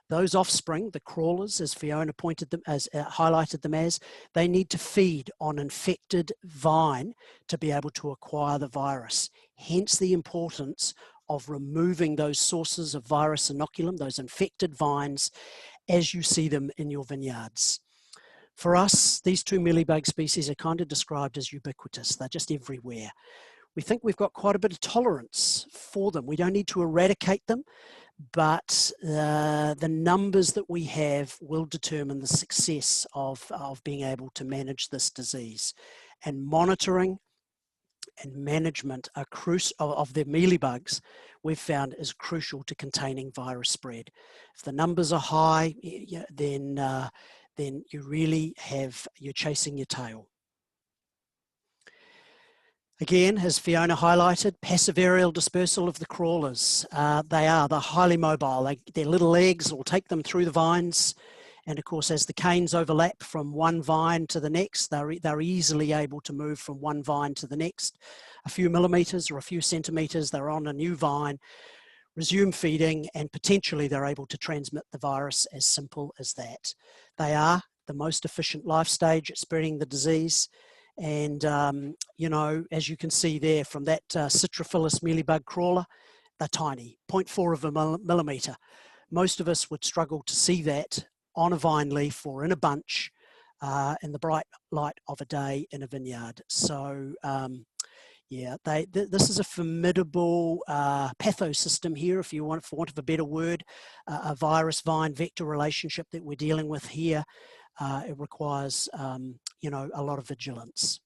Those offspring, the crawlers, as Fiona highlighted them as, they need to feed on infected vine to be able to acquire the virus. Hence the importance of removing those sources of virus inoculum, those infected vines, as you see them in your vineyards. For us, these two mealybug species are kind of described as ubiquitous. They're just everywhere. We think we've got quite a bit of tolerance for them. We don't need to eradicate them, but the numbers that we have will determine the success of being able to manage this disease. And monitoring and management are of the mealybugs, we've found, is crucial to containing virus spread. If the numbers are high, then you're chasing your tail. Again, as Fiona highlighted, passive aerial dispersal of the crawlers. They're highly mobile. Their little legs will take them through the vines. And of course, as the canes overlap from one vine to the next, they're easily able to move from one vine to the next. A few millimeters or a few centimeters, they're on a new vine, resume feeding, and potentially they're able to transmit the virus, as simple as that. They are the most efficient life stage at spreading the disease. And, you know, as you can see there from that Citrophilus mealybug crawler, they're tiny, 0.4 of a millimeter. Most of us would struggle to see that on a vine leaf or in a bunch in the bright light of a day in a vineyard. So, yeah, this is a formidable pathosystem here, if you want, for want of a better word, a virus-vine vector relationship that we're dealing with here. It requires, you know, a lot of vigilance.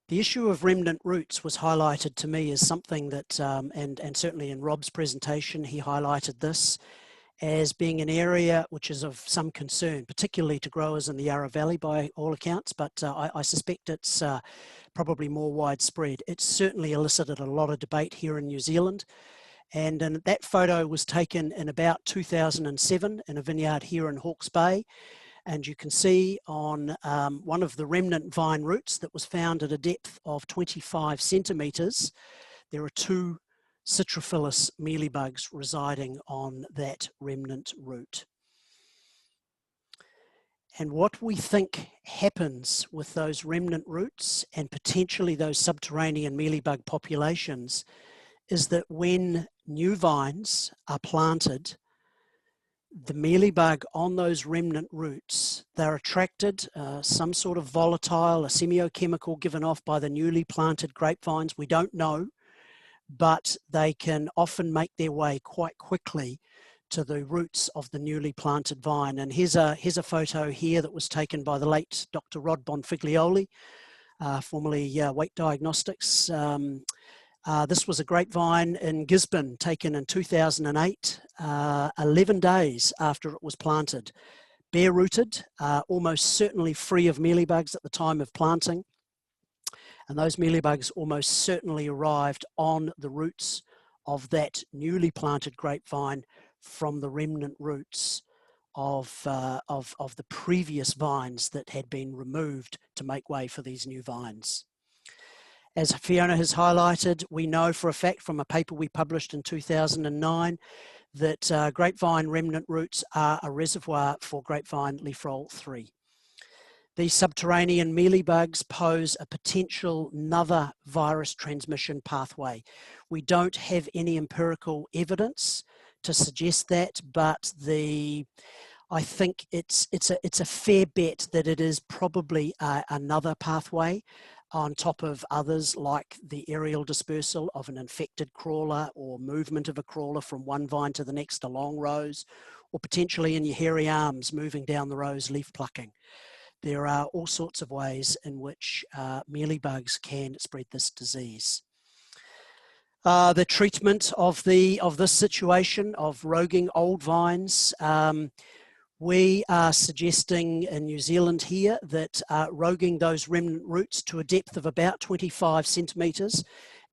The issue of remnant roots was highlighted to me as something that, and certainly in Rob's presentation, he highlighted this as being an area which is of some concern, particularly to growers in the Yarra Valley by all accounts, but I suspect it's probably more widespread. It certainly elicited a lot of debate here in New Zealand. And that photo was taken in about 2007 in a vineyard here in Hawke's Bay. And you can see on one of the remnant vine roots that was found at a depth of 25 centimetres, there are 2 Citrophilus mealybugs residing on that remnant root. And what we think happens with those remnant roots and potentially those subterranean mealybug populations is that when new vines are planted, the mealybug on those remnant roots, they're attracted, some sort of volatile, a semiochemical given off by the newly planted grapevines, we don't know, but they can often make their way quite quickly to the roots of the newly planted vine. And here's a photo here that was taken by the late Dr. Rod Bonfiglioli, formerly Weight Diagnostics. This was a grapevine in Gisborne taken in 2008, 11 days after it was planted. Bare rooted, almost certainly free of mealybugs at the time of planting. And those mealybugs almost certainly arrived on the roots of that newly planted grapevine from the remnant roots of the previous vines that had been removed to make way for these new vines. As Fiona has highlighted, we know for a fact from a paper we published in 2009 that grapevine remnant roots are a reservoir for grapevine leaf roll 3. These subterranean mealybugs pose a potential another virus transmission pathway. We don't have any empirical evidence to suggest that, but I think it's a fair bet that it is probably another pathway on top of others like the aerial dispersal of an infected crawler or movement of a crawler from one vine to the next along rows, or potentially in your hairy arms moving down the rows leaf plucking. There are all sorts of ways in which mealybugs can spread this disease. The treatment of this situation of roguing old vines, we are suggesting in New Zealand here that roguing those remnant roots to a depth of about 25 centimetres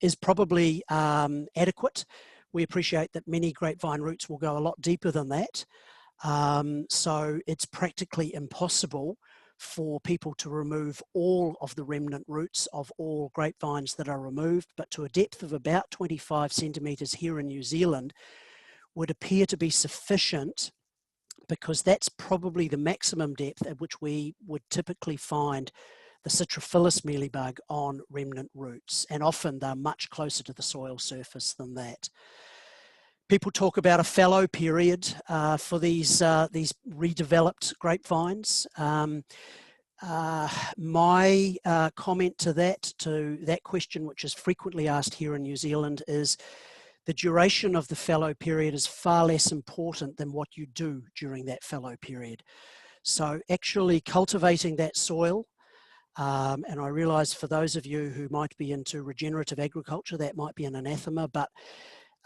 is probably adequate. We appreciate that many grapevine roots will go a lot deeper than that. So it's practically impossible for people to remove all of the remnant roots of all grapevines that are removed, but to a depth of about 25 centimetres here in New Zealand would appear to be sufficient, because that's probably the maximum depth at which we would typically find the Citrophilus mealybug on remnant roots, and often they're much closer to the soil surface than that. People talk about a fallow period for these redeveloped grapevines. My comment to that question, which is frequently asked here in New Zealand, is the duration of the fallow period is far less important than what you do during that fallow period. So actually cultivating that soil, and I realise for those of you who might be into regenerative agriculture, that might be an anathema, but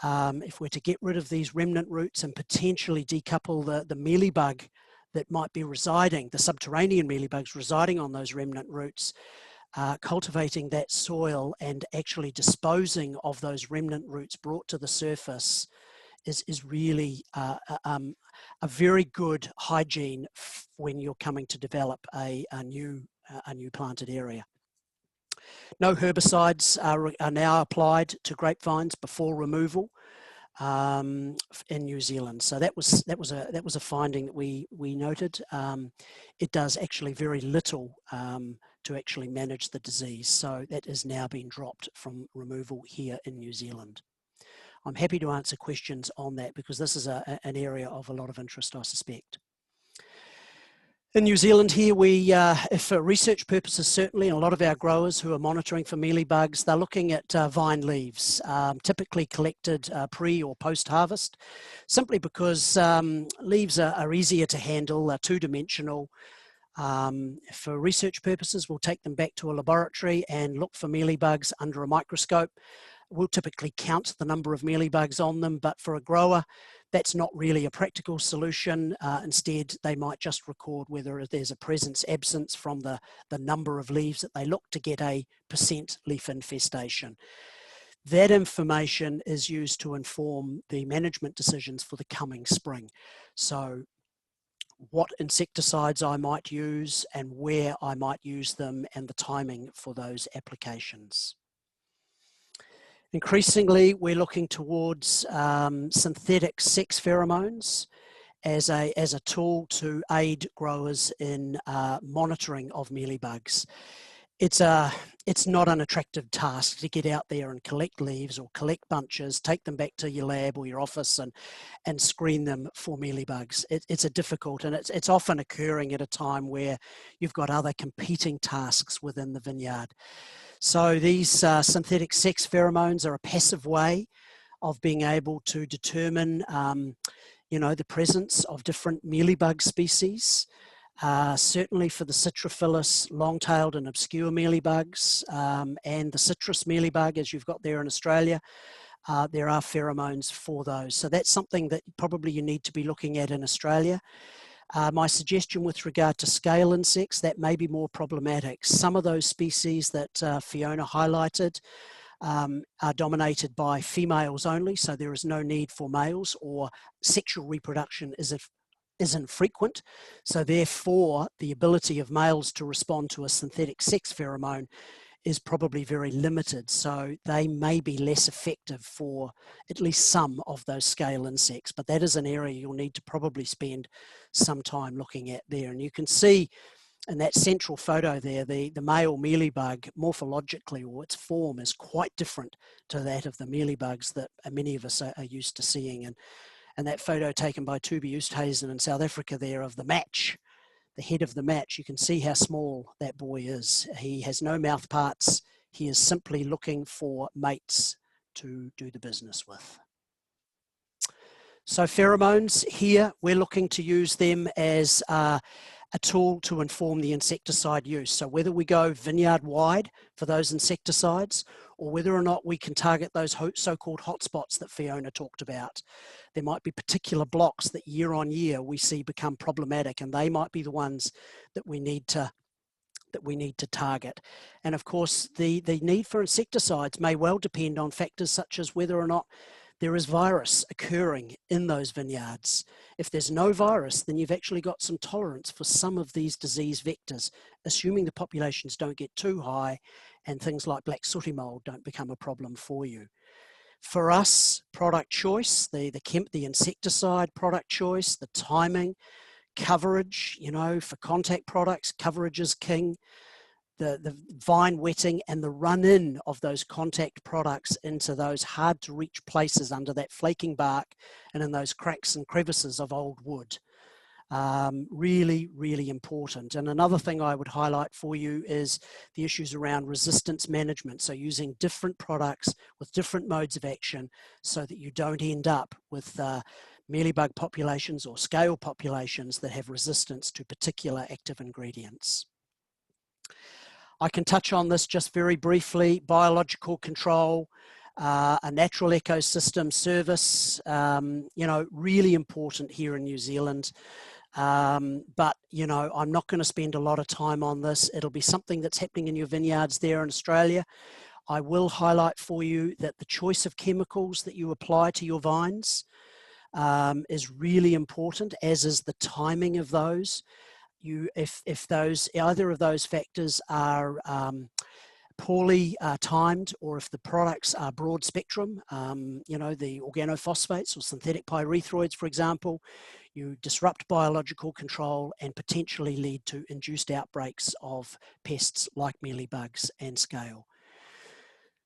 if we're to get rid of these remnant roots and potentially decouple the mealybug that might be residing, the subterranean mealybugs residing on those remnant roots, cultivating that soil and actually disposing of those remnant roots brought to the surface is really a very good hygiene when you're coming to develop a new planted area. No herbicides are now applied to grapevines before removal in New Zealand. So that was a finding that we noted. It does actually very little to actually manage the disease. So that has now been dropped from removal here in New Zealand. I'm happy to answer questions on that because this is an area of a lot of interest, I suspect. In New Zealand here, we, for research purposes certainly, and a lot of our growers who are monitoring for mealybugs, they're looking at vine leaves, typically collected pre or post-harvest, simply because leaves are easier to handle, they're two-dimensional. For research purposes, we'll take them back to a laboratory and look for mealybugs under a microscope. We'll typically count the number of mealybugs on them, but for a grower, that's not really a practical solution. Instead, they might just record whether there's a presence absence from the number of leaves that they look to get a % leaf infestation. That information is used to inform the management decisions for the coming spring. So what insecticides I might use and where I might use them and the timing for those applications. Increasingly, we're looking towards synthetic sex pheromones as a tool to aid growers in monitoring of mealybugs. It's not an attractive task to get out there and collect leaves or collect bunches, take them back to your lab or your office and screen them for mealybugs. It's a difficult, and it's often occurring at a time where you've got other competing tasks within the vineyard. So these synthetic sex pheromones are a passive way of being able to determine the presence of different mealybug species. Certainly for the citrophilus, long-tailed and obscure mealybugs, and the citrus mealybug, as you've got there in Australia, there are pheromones for those. So that's something that probably you need to be looking at in Australia. My suggestion with regard to scale insects, that may be more problematic. Some of those species that Fiona highlighted are dominated by females only, so there is no need for males, or sexual reproduction isn't frequent, so therefore the ability of males to respond to a synthetic sex pheromone is probably very limited, so they may be less effective for at least some of those scale insects, but that is an area you'll need to probably spend some time looking at there. And you can see in that central photo there, the male mealybug morphologically, or its form, is quite different to that of the mealybugs that many of us are used to seeing. And that photo taken by Toby Oosthuizen in South Africa there of the match, the head of the match, you can see how small that boy is. He has no mouth parts. He is simply looking for mates to do the business with. So pheromones here, we're looking to use them as a tool to inform the insecticide use. So whether we go vineyard wide for those insecticides, or whether or not we can target those so-called hotspots that Fiona talked about. There might be particular blocks that year on year we see become problematic, and they might be the ones that we need to target. And of course, the need for insecticides may well depend on factors such as whether or not there is virus occurring in those vineyards. If there's no virus, then you've actually got some tolerance for some of these disease vectors, assuming the populations don't get too high and things like black sooty mold don't become a problem for you. For us, product choice, the insecticide product choice, the timing, coverage, for contact products, coverage is king. The vine wetting and the run-in of those contact products into those hard-to-reach places under that flaking bark and in those cracks and crevices of old wood. Really, really important. And another thing I would highlight for you is the issues around resistance management. So using different products with different modes of action so that you don't end up with mealybug populations or scale populations that have resistance to particular active ingredients. I can touch on this just very briefly. Biological control, a natural ecosystem service, really important here in New Zealand. But, I'm not going to spend a lot of time on this. It'll be something that's happening in your vineyards there in Australia. I will highlight for you that the choice of chemicals that you apply to your vines is really important, as is the timing of those. If either of those factors are poorly timed, or if the products are broad spectrum, the organophosphates or synthetic pyrethroids, for example, you disrupt biological control and potentially lead to induced outbreaks of pests like mealybugs and scale.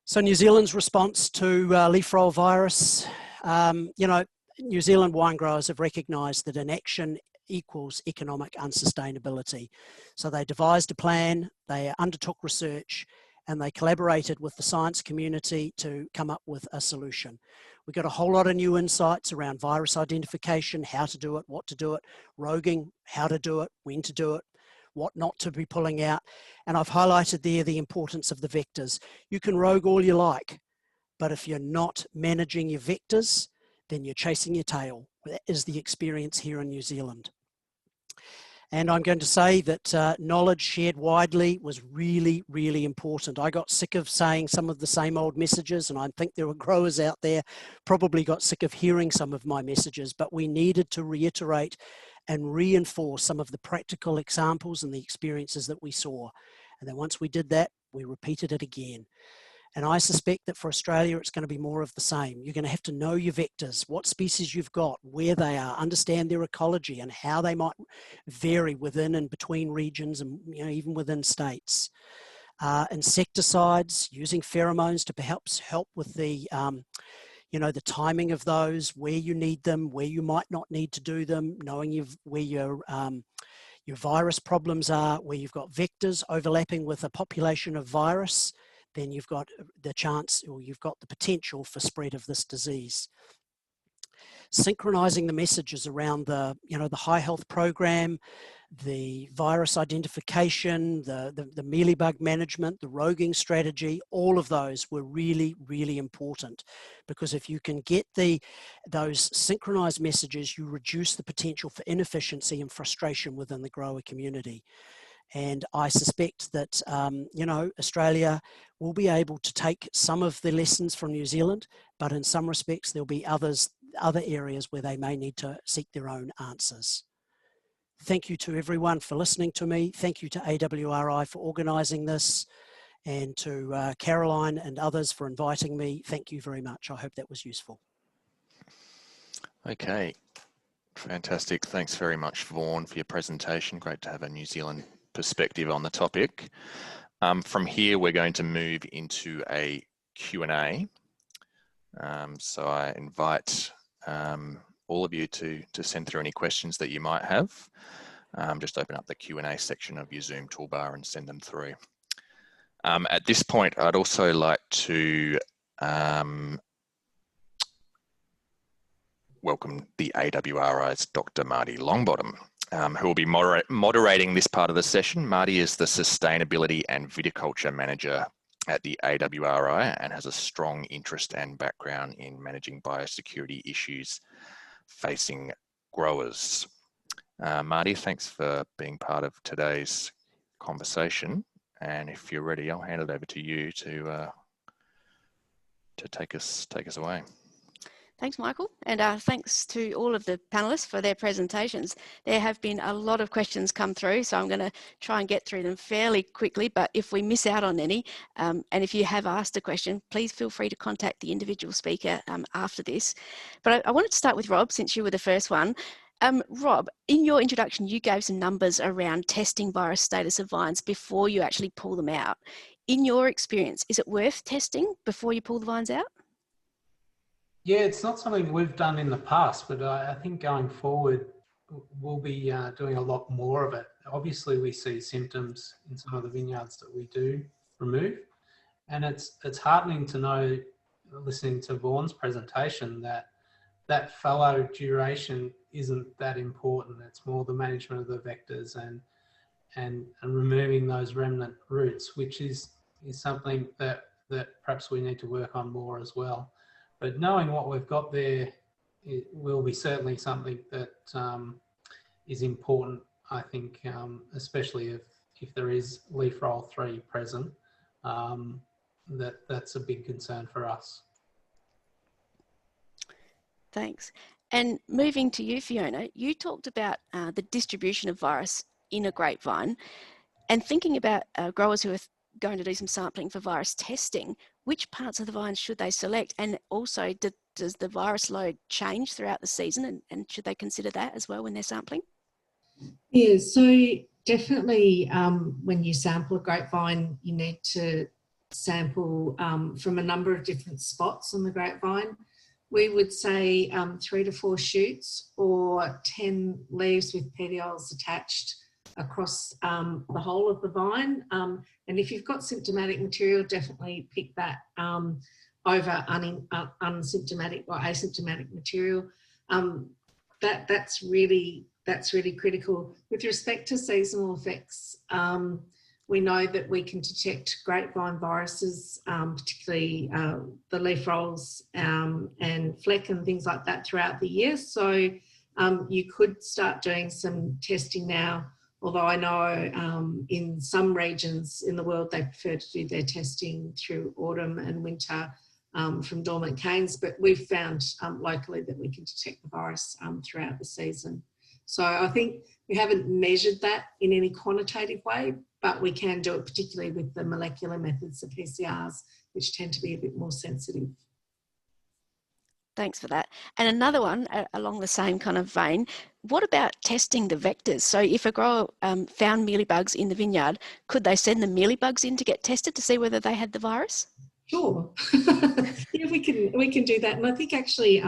So New Zealand's response to leaf roll virus, New Zealand wine growers have recognised that inaction equals economic unsustainability. So they devised a plan, they undertook research, and they collaborated with the science community to come up with a solution. We got a whole lot of new insights around virus identification, how to do it, what to do it, roguing, how to do it, when to do it, what not to be pulling out. And I've highlighted there the importance of the vectors. You can rogue all you like, but if you're not managing your vectors, then you're chasing your tail. That is the experience here in New Zealand. And I'm going to say that knowledge shared widely was really, really important. I got sick of saying some of the same old messages, and I think there were growers out there probably got sick of hearing some of my messages, but we needed to reiterate and reinforce some of the practical examples and the experiences that we saw. And then once we did that, we repeated it again. And I suspect that for Australia, it's going to be more of the same. You're going to have to know your vectors, what species you've got, where they are, understand their ecology and how they might vary within and between regions and even within states. Insecticides, using pheromones to perhaps help with the the timing of those, where you need them, where you might not need to do them, knowing where your virus problems are, where you've got vectors overlapping with a population of virus, then you've got the chance, or you've got the potential for spread of this disease. Synchronizing the messages around the high health program, the virus identification, the mealybug management, the roguing strategy, all of those were really, really important, because if you can get those synchronized messages, you reduce the potential for inefficiency and frustration within the grower community. And I suspect that, Australia will be able to take some of the lessons from New Zealand, but in some respects, there'll be other areas where they may need to seek their own answers. Thank you to everyone for listening to me. Thank you to AWRI for organising this, and to Caroline and others for inviting me. Thank you very much. I hope that was useful. Okay, fantastic. Thanks very much, Vaughn, for your presentation. Great to have a New Zealand perspective on the topic. From here, we're going to move into a Q&A. So I invite all of you to send through any questions that you might have. Just open up the Q&A section of your Zoom toolbar and send them through. At this point, I'd also like to welcome the AWRI's Dr. Marty Longbottom, who will be moderating this part of the session. Marty is the Sustainability and Viticulture Manager at the AWRI and has a strong interest and background in managing biosecurity issues facing growers. Marty, thanks for being part of today's conversation. And if you're ready, I'll hand it over to you to take us away. Thanks, Michael, and thanks to all of the panelists for their presentations. There have been a lot of questions come through, so I'm going to try and get through them fairly quickly, but if we miss out on any, and if you have asked a question, please feel free to contact the individual speaker after this. But I wanted to start with Rob, since you were the first one. Rob, in your introduction, you gave some numbers around testing virus status of vines before you actually pull them out. In your experience, is it worth testing before you pull the vines out? Yeah, it's not something we've done in the past, but I think going forward, we'll be doing a lot more of it. Obviously, we see symptoms in some of the vineyards that we do remove, and it's heartening to know, listening to Vaughn's presentation, that fallow duration isn't that important. It's more the management of the vectors and removing those remnant roots, which is something that perhaps we need to work on more as well. But knowing what we've got there, it will be certainly something that is important, I think, especially if there is leaf roll 3 present, that's a big concern for us. Thanks. And moving to you, Fiona, you talked about the distribution of virus in a grapevine, and thinking about growers who are going to do some sampling for virus testing, which parts of the vines should they select? And also, does the virus load change throughout the season, and should they consider that as well when they're sampling? Yeah, so definitely when you sample a grapevine, you need to sample from a number of different spots on the grapevine. We would say 3 to 4 shoots or 10 leaves with petioles attached across the whole of the vine. And if you've got symptomatic material, definitely pick that over unsymptomatic or asymptomatic material. That's really critical. With respect to seasonal effects, we know that we can detect grapevine viruses, particularly the leaf rolls and fleck and things like that throughout the year. So you could start doing some testing now, although I know in some regions in the world, they prefer to do their testing through autumn and winter from dormant canes, but we've found locally that we can detect the virus throughout the season. So I think we haven't measured that in any quantitative way, but we can do it particularly with the molecular methods, the PCRs, which tend to be a bit more sensitive. Thanks for that. And another one along the same kind of vein, what about testing the vectors? So if a grower found mealybugs in the vineyard, could they send the mealybugs in to get tested to see whether they had the virus? Sure. Yeah, we can do that. And I think actually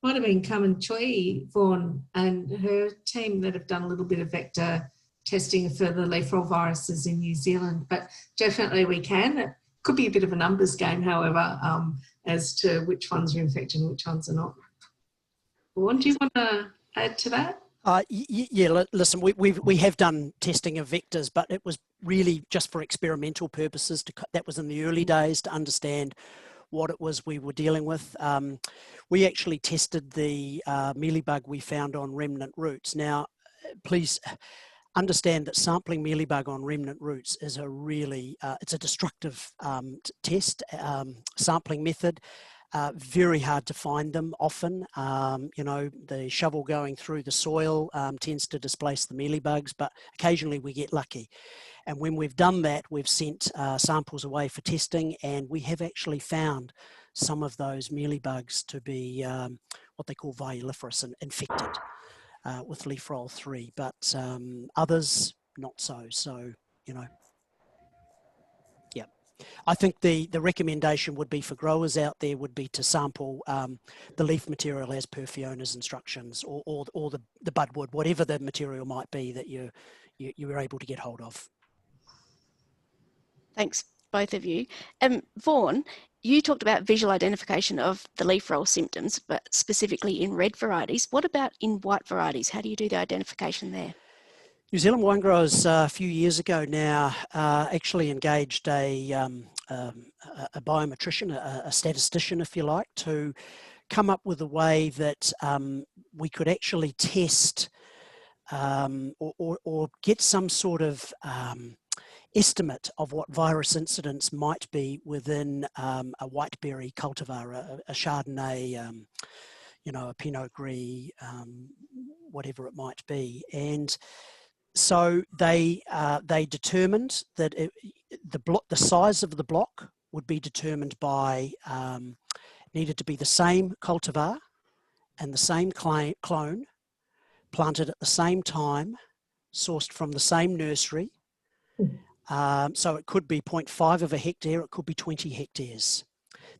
might have been Carmen Choi, Vaughn, and her team that have done a little bit of vector testing for the leaf roll viruses in New Zealand. But definitely we can. It could be a bit of a numbers game, however, as to which ones are infected and which ones are not. Vaughn, do you want to add to that? Yeah, listen, we have done testing of vectors, but it was really just for experimental purposes. That was in the early days to understand what it was we were dealing with. We actually tested the mealybug we found on remnant roots. Now, please understand that sampling mealybug on remnant roots is a really, it's a destructive test, sampling method. Very hard to find them often. You know, the shovel going through the soil tends to displace the mealybugs, but occasionally we get lucky. And when we've done that, we've sent samples away for testing, and we have actually found some of those mealybugs to be what they call viuliferous and infected with leaf roll 3, but others not so. So, you know, yeah. I think the recommendation would be for growers out there would be to sample the leaf material as per Fiona's instructions, or the budwood, whatever the material might be that you were able to get hold of. Thanks, both of you. Vaughn, you talked about visual identification of the leaf roll symptoms, but specifically in red varieties. What about in white varieties? How do you do the identification there? New Zealand wine growers a few years ago now actually engaged a biometrician, a statistician, if you like, to come up with a way that we could actually test or get some sort of estimate of what virus incidence might be within a whiteberry cultivar, a Chardonnay, you know, a Pinot Gris, whatever it might be. And so they determined that the size of the block would be determined by, needed to be the same cultivar and the same clone, planted at the same time, sourced from the same nursery. So it could be 0.5 of a hectare, it could be 20 hectares.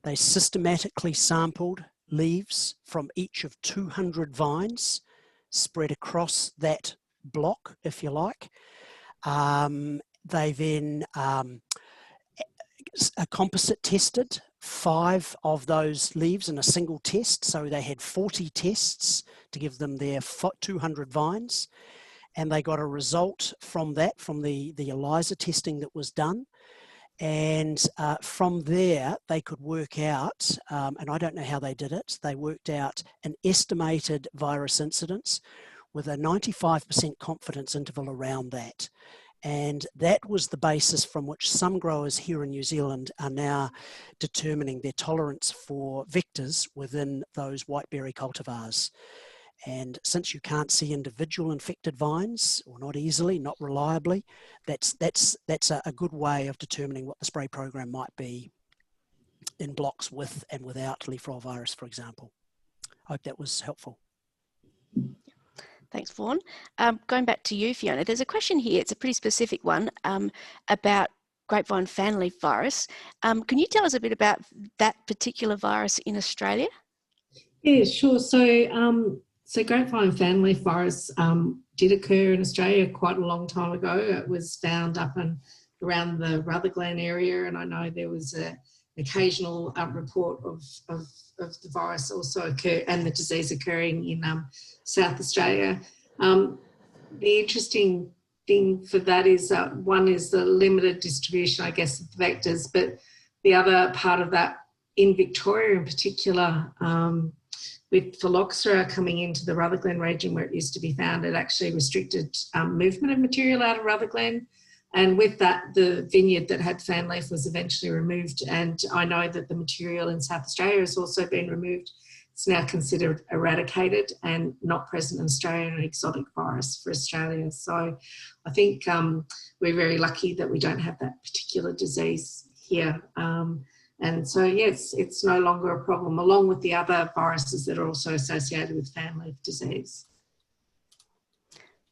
They systematically sampled leaves from each of 200 vines spread across that block, if you like. They then composite tested 5 of those leaves in a single test. So they had 40 tests to give them their 200 vines. And they got a result from that, from the ELISA testing that was done. And from there, they could work out, and I don't know how they did it, they worked out an estimated virus incidence with a 95% confidence interval around that. And that was the basis from which some growers here in New Zealand are now determining their tolerance for vectors within those whiteberry cultivars. And since you can't see individual infected vines, or not easily, not reliably, that's a good way of determining what the spray program might be in blocks with and without leaf roll virus, for example. I hope that was helpful. Thanks, Vaughn. Going back to you, Fiona, there's a question here, it's a pretty specific one, about grapevine fan leaf virus. Can you tell us a bit about that particular virus in Australia? Yeah, sure. So grapevine fan leaf virus did occur in Australia quite a long time ago. It was found up and around the Rutherland area, and I know there was an occasional report of the virus also occur and the disease occurring in South Australia. The interesting thing for that is one is the limited distribution, I guess, of the vectors, but the other part of that in Victoria in particular, with phylloxera coming into the Rutherglen region where it used to be found, it actually restricted movement of material out of Rutherglen. And with that, the vineyard that had fan leaf was eventually removed. And I know that the material in South Australia has also been removed it's now considered eradicated and not present in Australia, an exotic virus for Australia. So I think we're very lucky that we don't have that particular disease here. And so, yes, it's no longer a problem, along with the other viruses that are also associated with family of disease.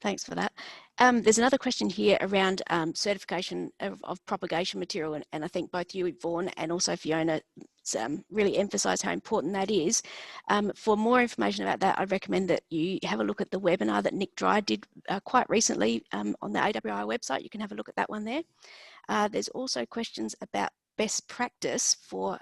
Thanks for that. There's another question here around certification of propagation material, and I think both you, Vaughn, and also Fiona really emphasise how important that is. For more information about that, I'd recommend that you have a look at the webinar that Nick Dry did quite recently on the AWRI website. You can have a look at that one there. There's also questions about best practice for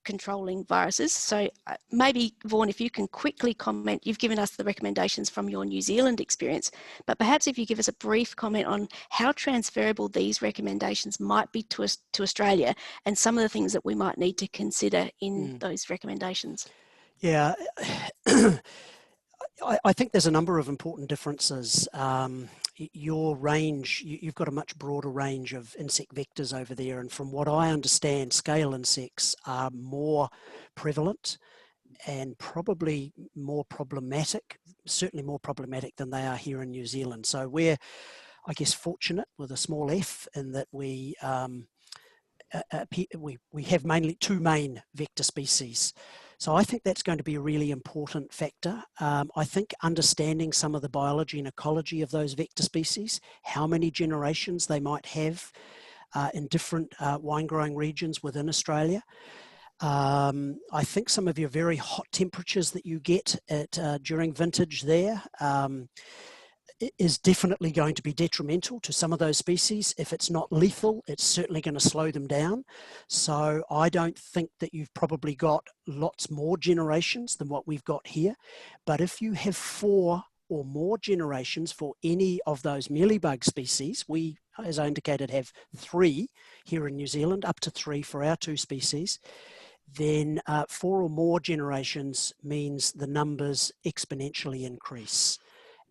controlling viruses. So maybe, Vaughn, if you can quickly comment, you've given us the recommendations from your New Zealand experience, but perhaps if you give us a brief comment on how transferable these recommendations might be to Australia and some of the things that we might need to consider in those recommendations. Yeah, I think there's a number of important differences. Your range, you've got a much broader range of insect vectors over there, and from what I understand, scale insects are more prevalent and probably more problematic, certainly more problematic than they are here in New Zealand. So we're, I guess, fortunate with a small f in that we have mainly two main vector species. So I think that's going to be a really important factor. I think understanding some of the biology and ecology of those vector species, how many generations they might have in different wine growing regions within Australia. I think some of your very hot temperatures that you get during vintage there is definitely going to be detrimental to some of those species. If it's not lethal, it's certainly going to slow them down. So I don't think that you've probably got lots more generations than what we've got here. But if you have 4 or more generations for any of those mealybug species, we, as I indicated, have 3 here in New Zealand, up to 3 for our 2 species, then 4 or more generations means the numbers exponentially increase.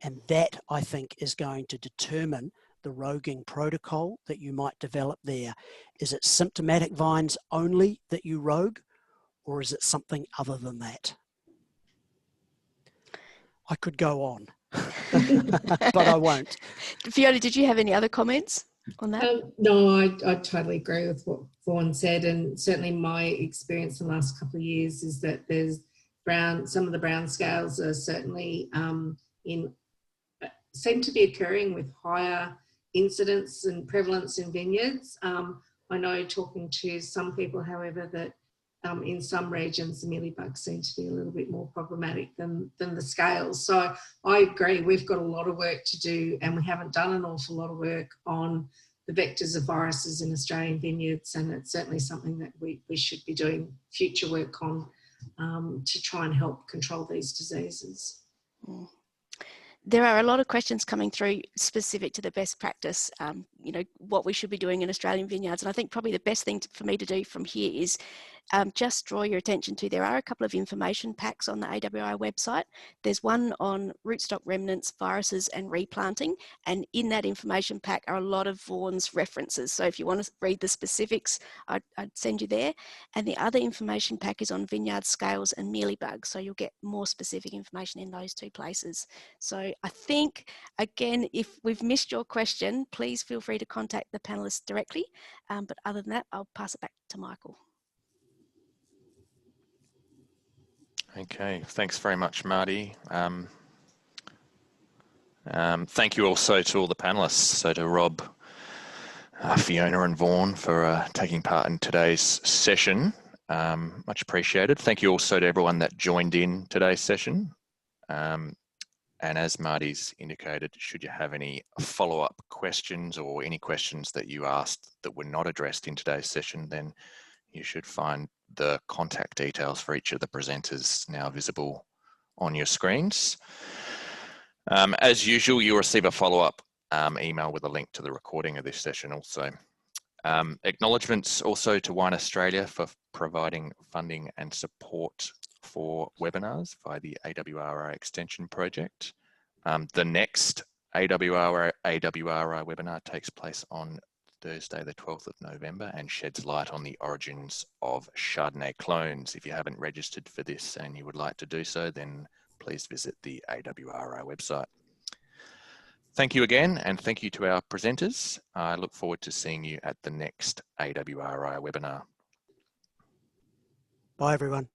And that, I think, is going to determine the roguing protocol that you might develop there. Is it symptomatic vines only that you rogue, or is it something other than that? I could go on, but I won't. Fiona, did you have any other comments on that? No, I totally agree with what Vaughn said, and certainly my experience in the last couple of years is that there's some of the brown scales are certainly seem to be occurring with higher incidence and prevalence in vineyards. I know, talking to some people, however, that in some regions the mealybugs seem to be a little bit more problematic than the scales. So I agree, we've got a lot of work to do, and we haven't done an awful lot of work on the vectors of viruses in Australian vineyards, and it's certainly something that we should be doing future work on to try and help control these diseases. There are a lot of questions coming through specific to the best practice, what we should be doing in Australian vineyards. And I think probably the best thing for me to do from here is just draw your attention to, there are a couple of information packs on the AWRI website. There's one on rootstock remnants, viruses and replanting. And in that information pack are a lot of Vaughn's references. So if you want to read the specifics, I'd send you there. And the other information pack is on vineyard scales and mealybugs. So you'll get more specific information in those 2 places. So I think, again, if we've missed your question, please feel free to contact the panelists directly. But other than that, I'll pass it back to Michael. Okay, thanks very much, Marty. Thank you also to all the panelists, so to Rob, Fiona and Vaughn for taking part in today's session. Much appreciated. Thank you also to everyone that joined in today's session. And as Marty's indicated, should you have any follow-up questions or any questions that you asked that were not addressed in today's session, then you should find the contact details for each of the presenters now visible on your screens. As usual, you'll receive a follow-up email with a link to the recording of this session also. Acknowledgements also to Wine Australia for providing funding and support for webinars via the AWRI Extension Project. The next AWRI webinar takes place on Thursday, the 12th of November, and sheds light on the origins of Chardonnay clones. If you haven't registered for this and you would like to do so, then please visit the AWRI website. Thank you again, and thank you to our presenters. I look forward to seeing you at the next AWRI webinar. Bye, everyone.